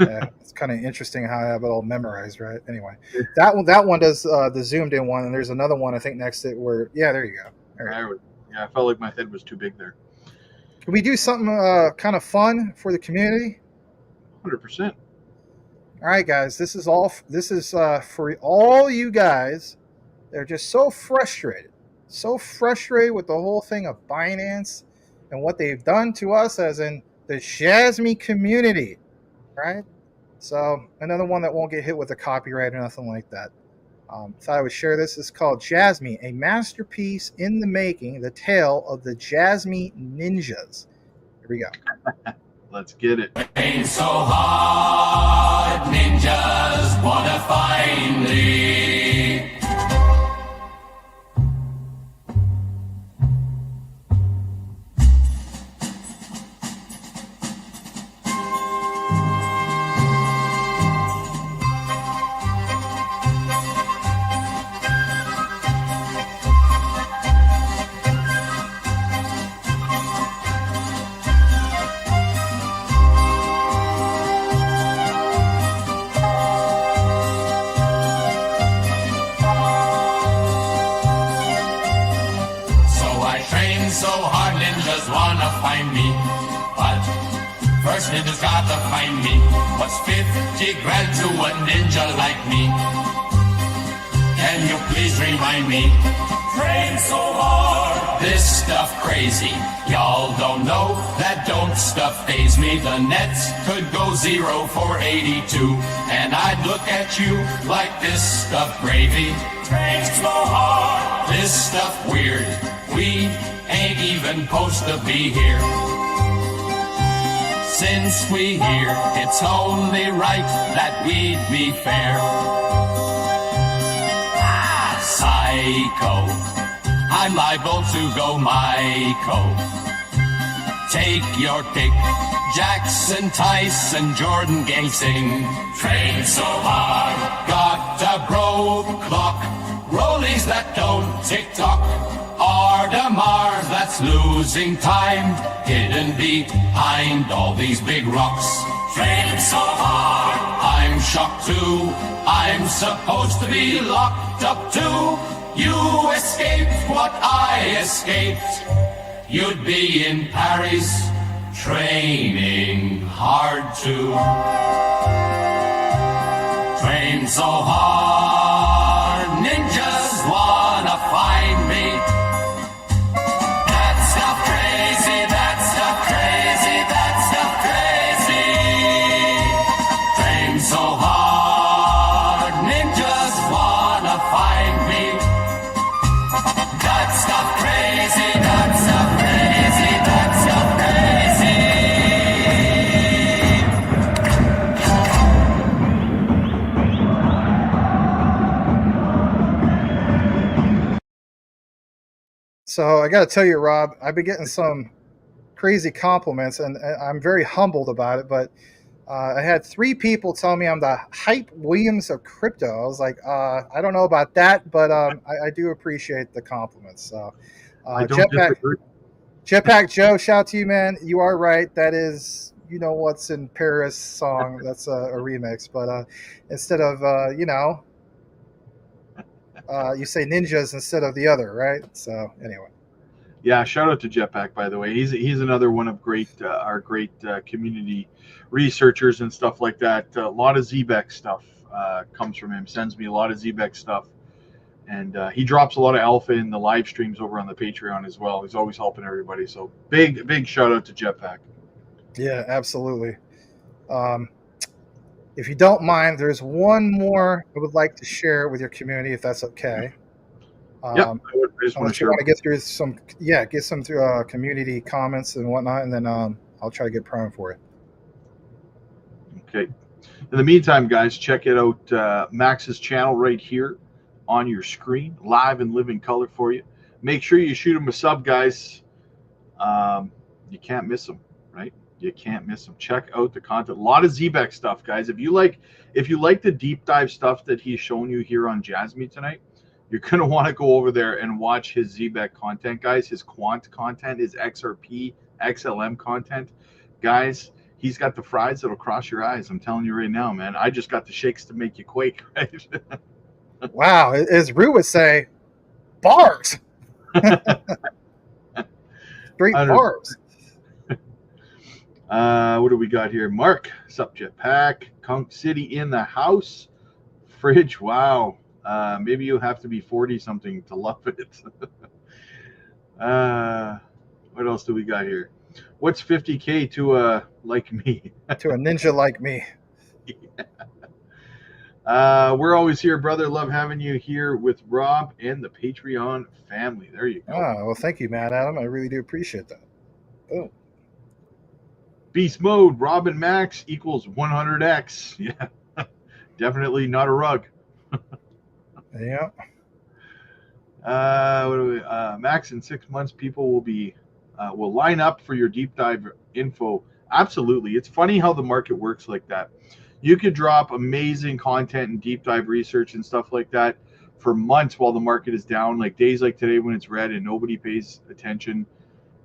Yeah, it's kind of interesting how I have it all memorized, right? Anyway, that one does the zoomed in one, and there's another one I think next to it where, yeah, there you go. Yeah, I felt like my head was too big there. Can we do something kind of fun for the community? 100%. All right, guys, this is for all you guys. They're just so frustrated with the whole thing of Binance and what they've done to us, as in the Jasmy community, right? So another one that won't get hit with a copyright or nothing like that. Thought I would share this. It's called Jasmy, a masterpiece in the making, the tale of the Jasmy ninjas. Here we go. Let's get it. Ain't so hard, ninjas wanna find me. So hard, ninjas wanna find me, but first ninjas gotta find me. What's 50 grand to a ninja like me? Can you please remind me? Train so hard, this stuff crazy. Y'all don't know that don't stuff faze me. The nets could go 0 for 82, and I'd look at you like this stuff gravy. Train so hard, this stuff weird. We ain't even supposed to be here. since we hear it's only right that we'd be fair. Psycho, I'm liable to go Myco. Take your pick, Jackson, Tyson, Jordan, gang sing. Train so hard, got a broke clock. Rollies that don't tick-tock. Ardemars that's losing time, hidden behind all these big rocks. Train so hard, I'm shocked too. I'm supposed to be locked up too. You escaped what I escaped. You'd be in Paris, training hard to. Train so hard, ninjas wanna find me. That stuff crazy, that stuff crazy, that stuff crazy. Train so hard, ninjas wanna find me. That stuff crazy, that stuff crazy, that stuff crazy. So I got to tell you, Rob, I've been getting some crazy compliments, and I'm very humbled about it. But I had 3 people tell me I'm the Hype Williams of crypto. I was like, I don't know about that, but I do appreciate the compliments. So I don't disagree. Jetpack Joe, shout out to you, man. You are right. That is, you know, what's in Paris song. That's a remix. But instead of, you say ninjas instead of the other, right? So anyway. Yeah, shout out to Jetpack, by the way. He's another one of our great community researchers and stuff like that. A lot of Zbex stuff comes from him. Sends me a lot of Zbex stuff, and he drops a lot of alpha in the live streams over on the Patreon as well. He's always helping everybody. So big shout out to Jetpack. Yeah, absolutely. If you don't mind, there's one more I would like to share with your community, if that's okay. Yeah, I just want to share. Want to get through some community comments and whatnot, and then I'll try to get primed for it. Okay. In the meantime, guys, check it out. Max's channel right here on your screen, live and live in color for you. Make sure you shoot him a sub, guys. You can't miss him, right? You can't miss him. Check out the content. A lot of Zbex stuff, guys. If you like the deep dive stuff that he's shown you here on Jasmy tonight, you're going to want to go over there and watch his Zbex content, guys. His quant content, his XRP, XLM content. Guys, he's got the fries that'll cross your eyes. I'm telling you right now, man. I just got the shakes to make you quake, right? Wow. As Rue would say, bars. Straight bars. What do we got here? Mark, sup, Jetpack. Conk City in the house. Fridge, wow. Maybe you have to be 40-something to love it. What else do we got here? What's 50K to a like me? To a ninja like me. Yeah. We're always here, brother. Love having you here with Rob and the Patreon family. There you go. Oh, well, thank you, Matt Adam. I really do appreciate that. Boom. Beast mode, Rob and Max equals 100x. Yeah, definitely not a rug. Yeah. What do we? Max, in 6 months, people will line up for your deep dive info. Absolutely. It's funny how the market works like that. You could drop amazing content and deep dive research and stuff like that for months while the market is down, like days like today when it's red and nobody pays attention.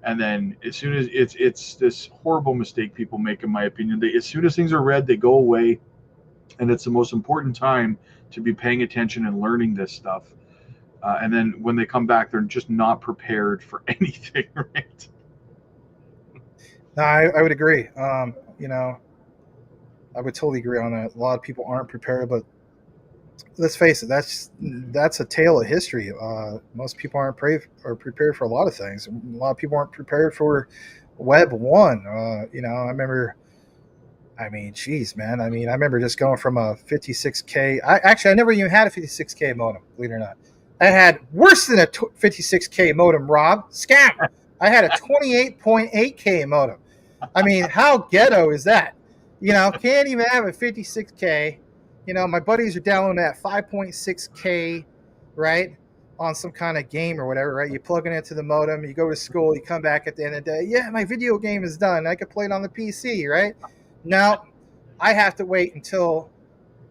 And then as soon as it's this horrible mistake people make, in my opinion, as soon as things are red, they go away. And it's the most important time to be paying attention and learning this stuff. And then when they come back, they're just not prepared for anything, right? No, I would agree. I would totally agree on that. A lot of people aren't prepared, but let's face it, that's a tale of history. Most people aren't prepared for a lot of things. A lot of people aren't prepared for Web 1. I remember. I remember just going from a 56K. I never even had a 56K modem, believe it or not. I had worse than a 56K modem, Rob. Scam. I had a 28.8K modem. I mean, how ghetto is that? You know, can't even have a 56K. You know, my buddies are downloading at 5.6K, right, on some kind of game or whatever, right? You plug it into the modem, you go to school, you come back at the end of the day. Yeah, my video game is done. I could play it on the PC, right? Now, I have to wait until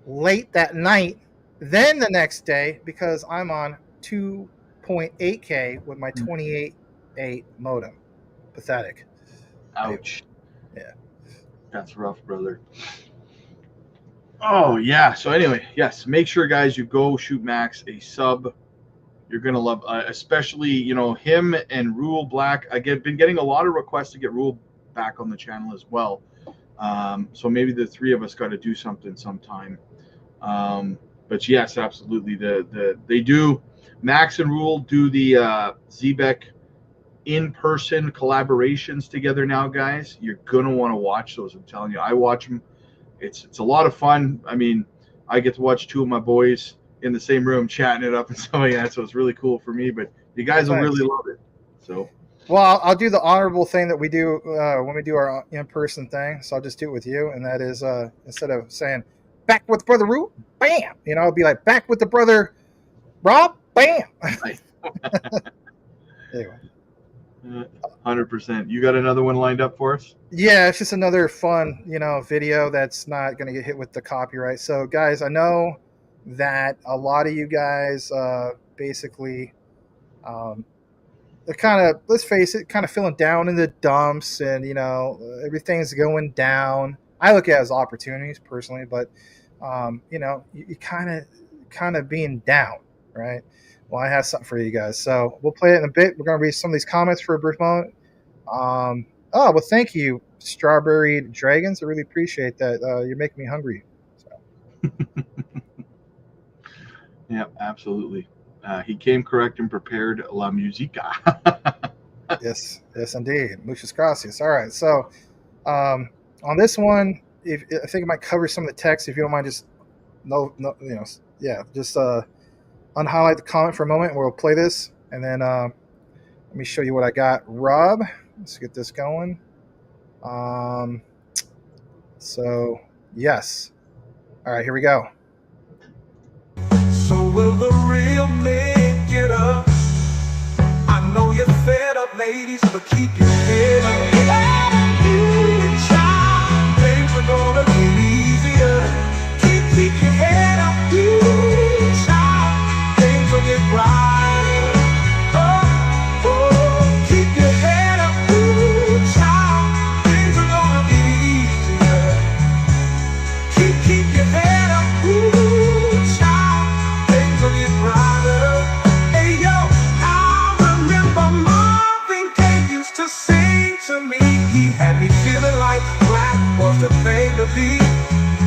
late that night, then the next day, because I'm on 2.8K with my 28.8 modem. Pathetic. Ouch. Yeah. That's rough, brother. Oh, yeah. So anyway, yes, make sure, guys, you go shoot Max a sub. You're going to love, especially, you know, him and Rule Black. I've been getting a lot of requests to get Rule back on the channel as well. So maybe the three of us got to do something sometime. But yes, absolutely. They do. Max and Rule do the Zebek in-person collaborations together now, guys. You're gonna want to watch those. I'm telling you, I watch them. It's a lot of fun. I mean, I get to watch two of my boys in the same room chatting it up and stuff like that. So it's really cool for me. But you guys will really love it. So. Well, I'll do the honorable thing that we do when we do our in-person thing. So I'll just do it with you, and that is instead of saying "back with Brother Root," bam, you know, I'll be like "back with the brother Rob," bam. Anyway. 100%. You got another one lined up for us? Yeah, it's just another fun, you know, video that's not going to get hit with the copyright. So, guys, I know that a lot of you guys basically, they're kind of, let's face it, kind of feeling down in the dumps, and you know, everything's going down. I look at it as opportunities personally, but you know, you kind of being down, right? Well, I have something for you guys, so we'll play it in a bit. We're going to read some of these comments for a brief moment. Oh, well, thank you, Strawberry Dragons. I really appreciate that. You're making me hungry. So. Yeah, absolutely. He came correct and prepared La Musica. Yes, indeed. Muchas gracias. All right, so on this one, I think I might cover some of the text. If you don't mind, just just unhighlight the comment for a moment, and we'll play this, and then let me show you what I got. Rob, let's get this going. So yes, all right, here we go. So will the real men get up? I know you're fed up, ladies, but keep your head up. Child, things are gonna get easier. Keep your head up, child. Things will get brighter. Oh, keep your head up, child. Things are gonna get easier. Keep your head up, child. Things will get brighter. Hey yo, I remember Marvin Gaye used to sing to me. He had me feeling like black was the thing to be.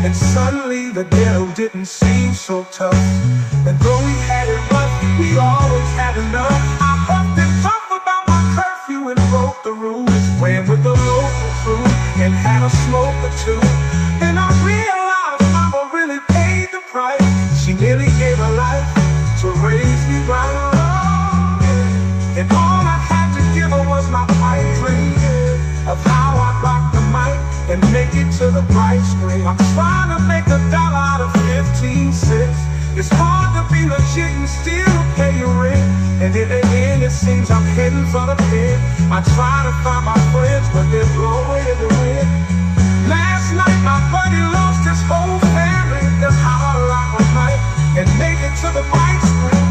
And suddenly the ghetto didn't seem so tough. And though we had it rough, we always had enough. I huffed and puffed about my curfew and broke the rules. Ran with the local crew and had a smoke or two. And I realized Mama really paid the price. She nearly gave her life to raise me right. And all I had to give her was my pipe dream of how I rock the mic and make it to the bright screen. I'm trying to make $1 out of 15 cents. It's hard to be legit and still pay your rent. And in the end, it seems I'm heading for the pen. I try to find my friends, but they're blowing in the wind. Last night, my buddy lost his whole family. That's how I rock my mic and make it to the bright screen.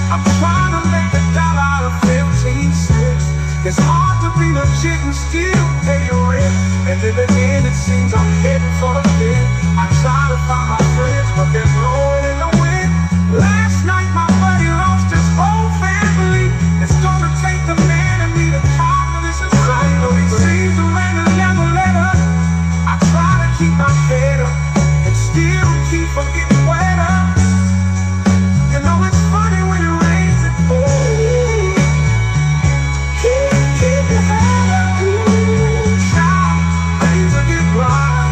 I'm trying to make $1 out of 15 cents. It's hard to be legit and still pay your rent. And in the end, it seems I'm heading for the pen. I try to find my friends, but they're blowing in the wind. Last night, my buddy lost his whole family. It's gonna take the man and me to talk to this insane. Though he seems to never let up. I try to keep my head up and still keep from getting wetter. You know it's funny when it rains, it pours. Keep your head up, child. Things will get bright.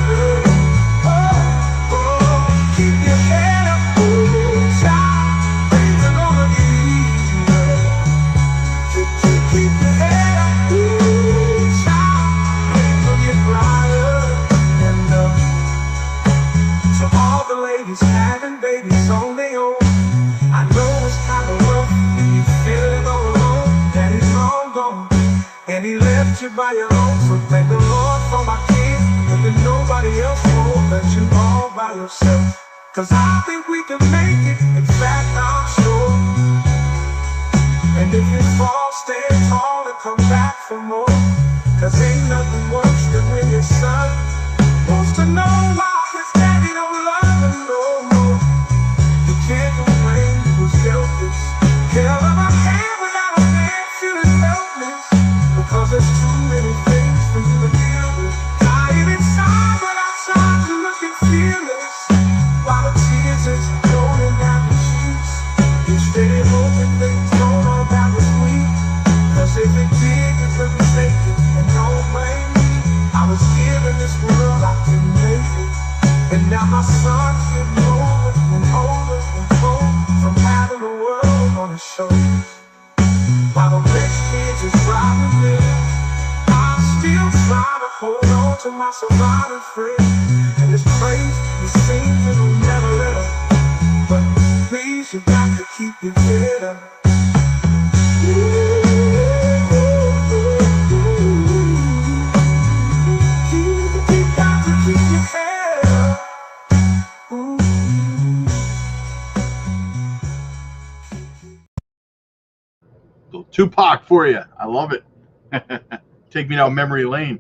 'cause I think we can make it. In fact, I'm sure. And if you fall, stand tall and come back for more. 'Cause ain't nothing worse than when your son wants to know why his daddy don't love him no more. You can't complain, who's selfish. Can't love a hand without a man feeling helpless. Because there's too many things for you to deal with. Dying inside, but outside you're looking fearless. While the tears is rolling down your cheeks, you steady hoping things don't unravel with me. 'Cause if it did, you couldn't make it. And don't blame me, I was given this world, I couldn't make it. And now my son's getting older and older and cold from having the world on his shoulders. While the rich kids is driving there, I'm still trying to hold on to my surviving friend. And it's crazy, it seems it'll never let up. But please, you got to keep your head up. You got to keep your head up. Little Tupac for you. I love it. Take me down memory lane.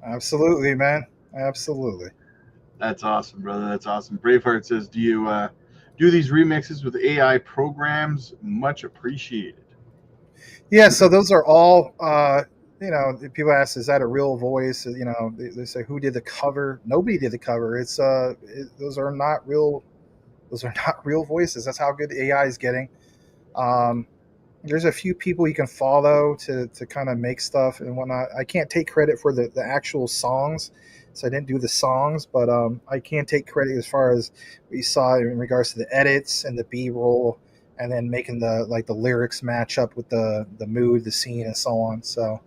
Absolutely, man. Absolutely. That's awesome, brother. That's awesome. Braveheart says, do you do these remixes with AI programs? Much appreciated. Yeah, so those are all, people ask, is that a real voice? They say, who did the cover? Nobody did the cover. Those are not real. Those are not real voices. That's how good AI is getting. There's a few people you can follow to kind of make stuff and whatnot. I can't take credit for the actual songs, so I didn't do the songs, but I can take credit as far as what you saw in regards to the edits and the B-roll, and then making the lyrics match up with the mood, the scene, and so on. So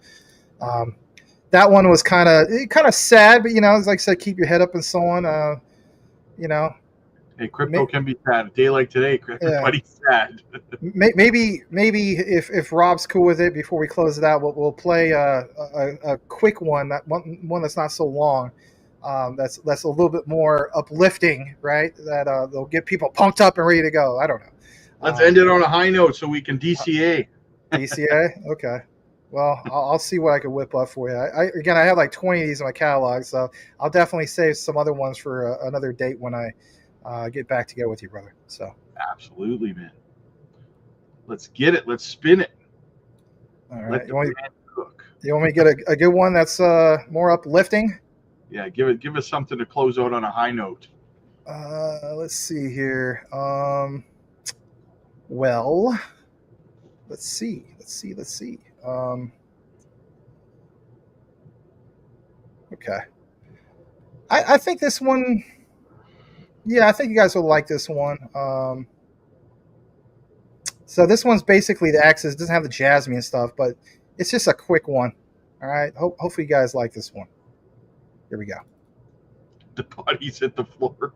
that one was kind of sad, but it's like I said, keep your head up and so on. Hey, crypto can be sad. A day like today, everybody's sad. Maybe if Rob's cool with it, before we close it out, we'll play a quick one, one that's not so long. That's a little bit more uplifting, right? That they'll get people pumped up and ready to go. I don't know. Let's end it on a high note so we can DCA. DCA? Okay. Well, I'll see what I can whip up for you. I have like 20 of these in my catalog, so I'll definitely save some other ones for another date when I get back together with you, brother. So absolutely, man. Let's get it. Let's spin it. All right. You want me to get a good one that's more uplifting? Yeah, give us something to close out on a high note. Let's see here. Well, let's see. Okay. I think this one. Yeah, I think you guys will like this one. So this one's basically the Axis. It doesn't have the Jasmy and stuff, but it's just a quick one. All right. Hopefully you guys like this one. Here we go. The body's hit the floor.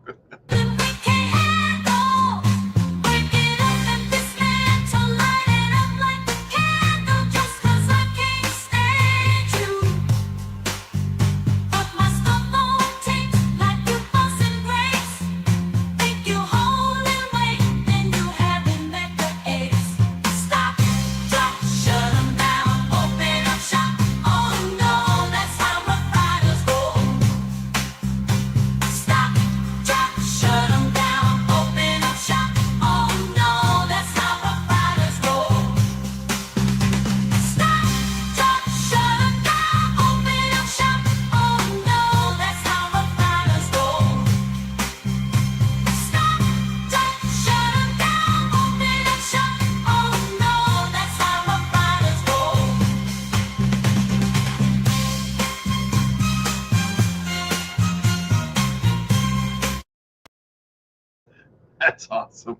That's awesome.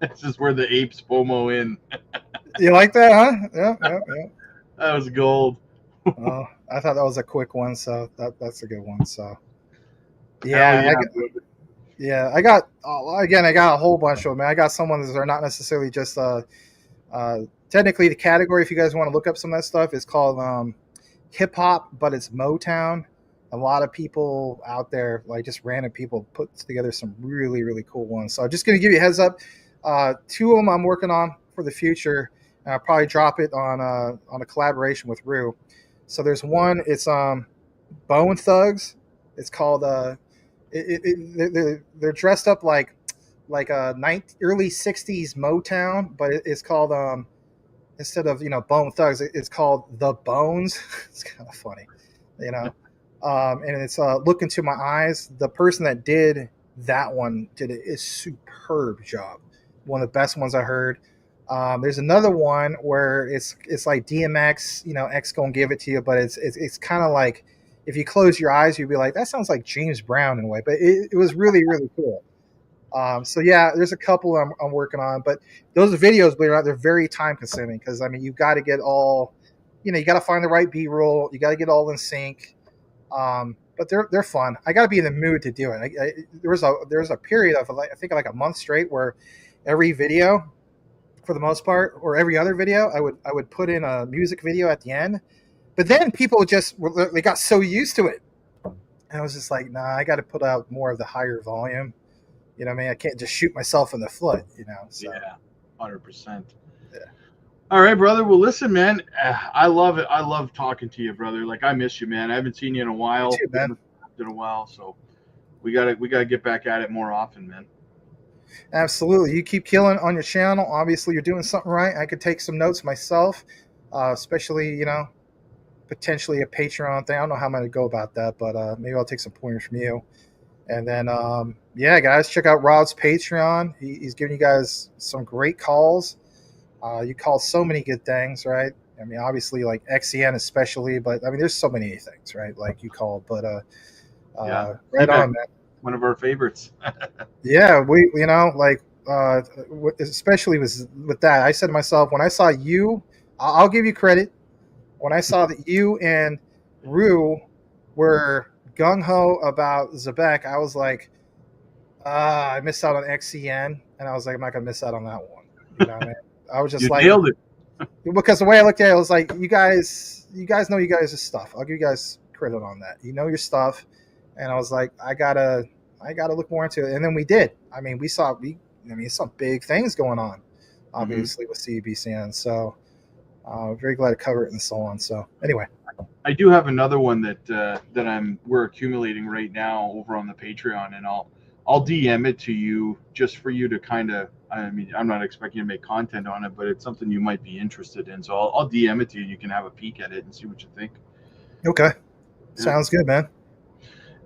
This is where the apes FOMO in. You like that, huh? Yeah. That was gold. Oh, I thought that was a quick one, so that's a good one. So, yeah, I got a whole bunch of them. I got some ones that are not necessarily just technically the category. If you guys want to look up some of that stuff, it's called hip hop, but it's Motown. a lot of people out there, like just random people, put together some really, really cool ones. So I'm just going to give you a heads up. 2 of them I'm working on for the future. And I'll probably drop it on a collaboration with Rue. So there's one. It's Bone Thugs. It's called they're dressed up like a early '60s Motown, but it's called instead of Bone Thugs, it's called The Bones. It's kind of funny, you know. And it's Look Into My Eyes. The person that did that one did a superb job. One of the best ones I heard. There's another one where it's like DMX, X gonna give it to you, but it's kind of like if you close your eyes, you'd be like, that sounds like James Brown in a way. But it was really, really cool. So yeah, there's a couple I'm working on, but those videos, believe it or not, they're very time consuming because I mean you've got to get all, you got to find the right B-roll, you got to get all in sync. But they're fun. I got to be in the mood to do it. There was a period of I think like a month straight where every video, for the most part, or every other video, I would put in a music video at the end. But then people they got so used to it, and I was just like, nah, I got to put out more of the higher volume. You know what I mean? I can't just shoot myself in the foot, So. Yeah, 100%. Yeah. All right, brother. Well, listen, man, I love it. I love talking to you, brother. Like, I miss you, man. I haven't seen you in a while. Me too, man. In a while, so we gotta get back at it more often, man. Absolutely. You keep killing on your channel. Obviously, you're doing something right. I could take some notes myself, especially, potentially a Patreon thing. I don't know how I'm going to go about that, but maybe I'll take some pointers from you. And then, yeah, guys, check out Rob's Patreon. He's giving you guys some great calls. You call so many good things, right? I mean, obviously, like XCN especially, but I mean, there's so many things, right? Like you called, but yeah, right on, man. One of our favorites. Yeah, we, especially with that, I said to myself, when I saw you, I'll give you credit. When I saw that you and Rue were gung-ho about Zebek, I was like, I missed out on XCN, and I was like, I'm not going to miss out on that one. You know what I mean? I was just you like, nailed it. Because the way I looked at it, I was like, you guys know you guys' stuff. I'll give you guys credit on that. You know your stuff. And I was like, I gotta look more into it. And then we did. I mean, some big things going on, obviously, with CBCN. So very glad to cover it and so on. So anyway, I do have another one that we're accumulating right now over on the Patreon, and I'll DM it to you just for you to kind of. I mean, I'm not expecting you to make content on it, but it's something you might be interested in. So I'll DM it to you, and you can have a peek at it and see what you think. Okay, sounds good, man.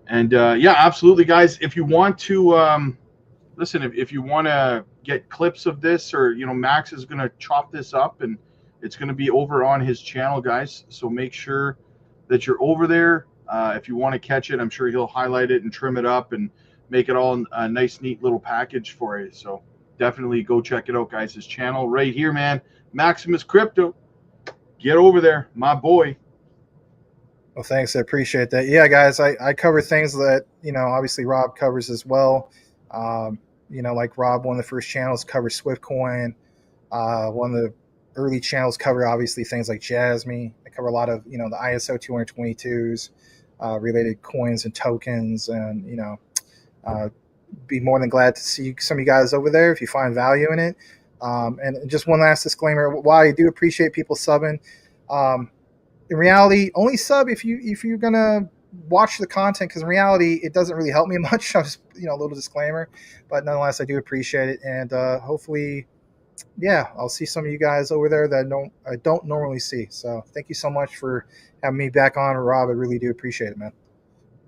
And yeah, absolutely, guys. If you want to listen, if you want to get clips of this, or Max is going to chop this up, and it's going to be over on his channel, guys. So make sure that you're over there. If you want to catch it, I'm sure he'll highlight it and trim it up and make it all a nice, neat little package for you. So definitely go check it out, guys. His channel right here, man. Maximus Crypto. Get over there, my boy. Well, thanks. I appreciate that. Yeah, guys, I cover things that, obviously Rob covers as well. Like Rob, one of the first channels covered Swiftcoin. One of the early channels cover, obviously, things like Jasmy. I cover a lot of, the ISO 222s, related coins and tokens. And, be more than glad to see some of you guys over there if you find value in it. And just one last disclaimer. While I do appreciate people subbing, in reality, only sub if you're gonna watch the content, because in reality, it doesn't really help me much. I'll just a little disclaimer, but nonetheless, I do appreciate it, and hopefully, yeah, I'll see some of you guys over there that I don't normally see. So thank you so much for having me back on, Rob. I really do appreciate it, man.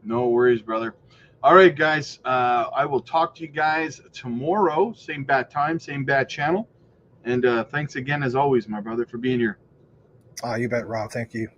No worries, brother. All right, guys. I will talk to you guys tomorrow. Same bat time, same bat channel. And thanks again, as always, my brother, for being here. You bet, Rob. Thank you.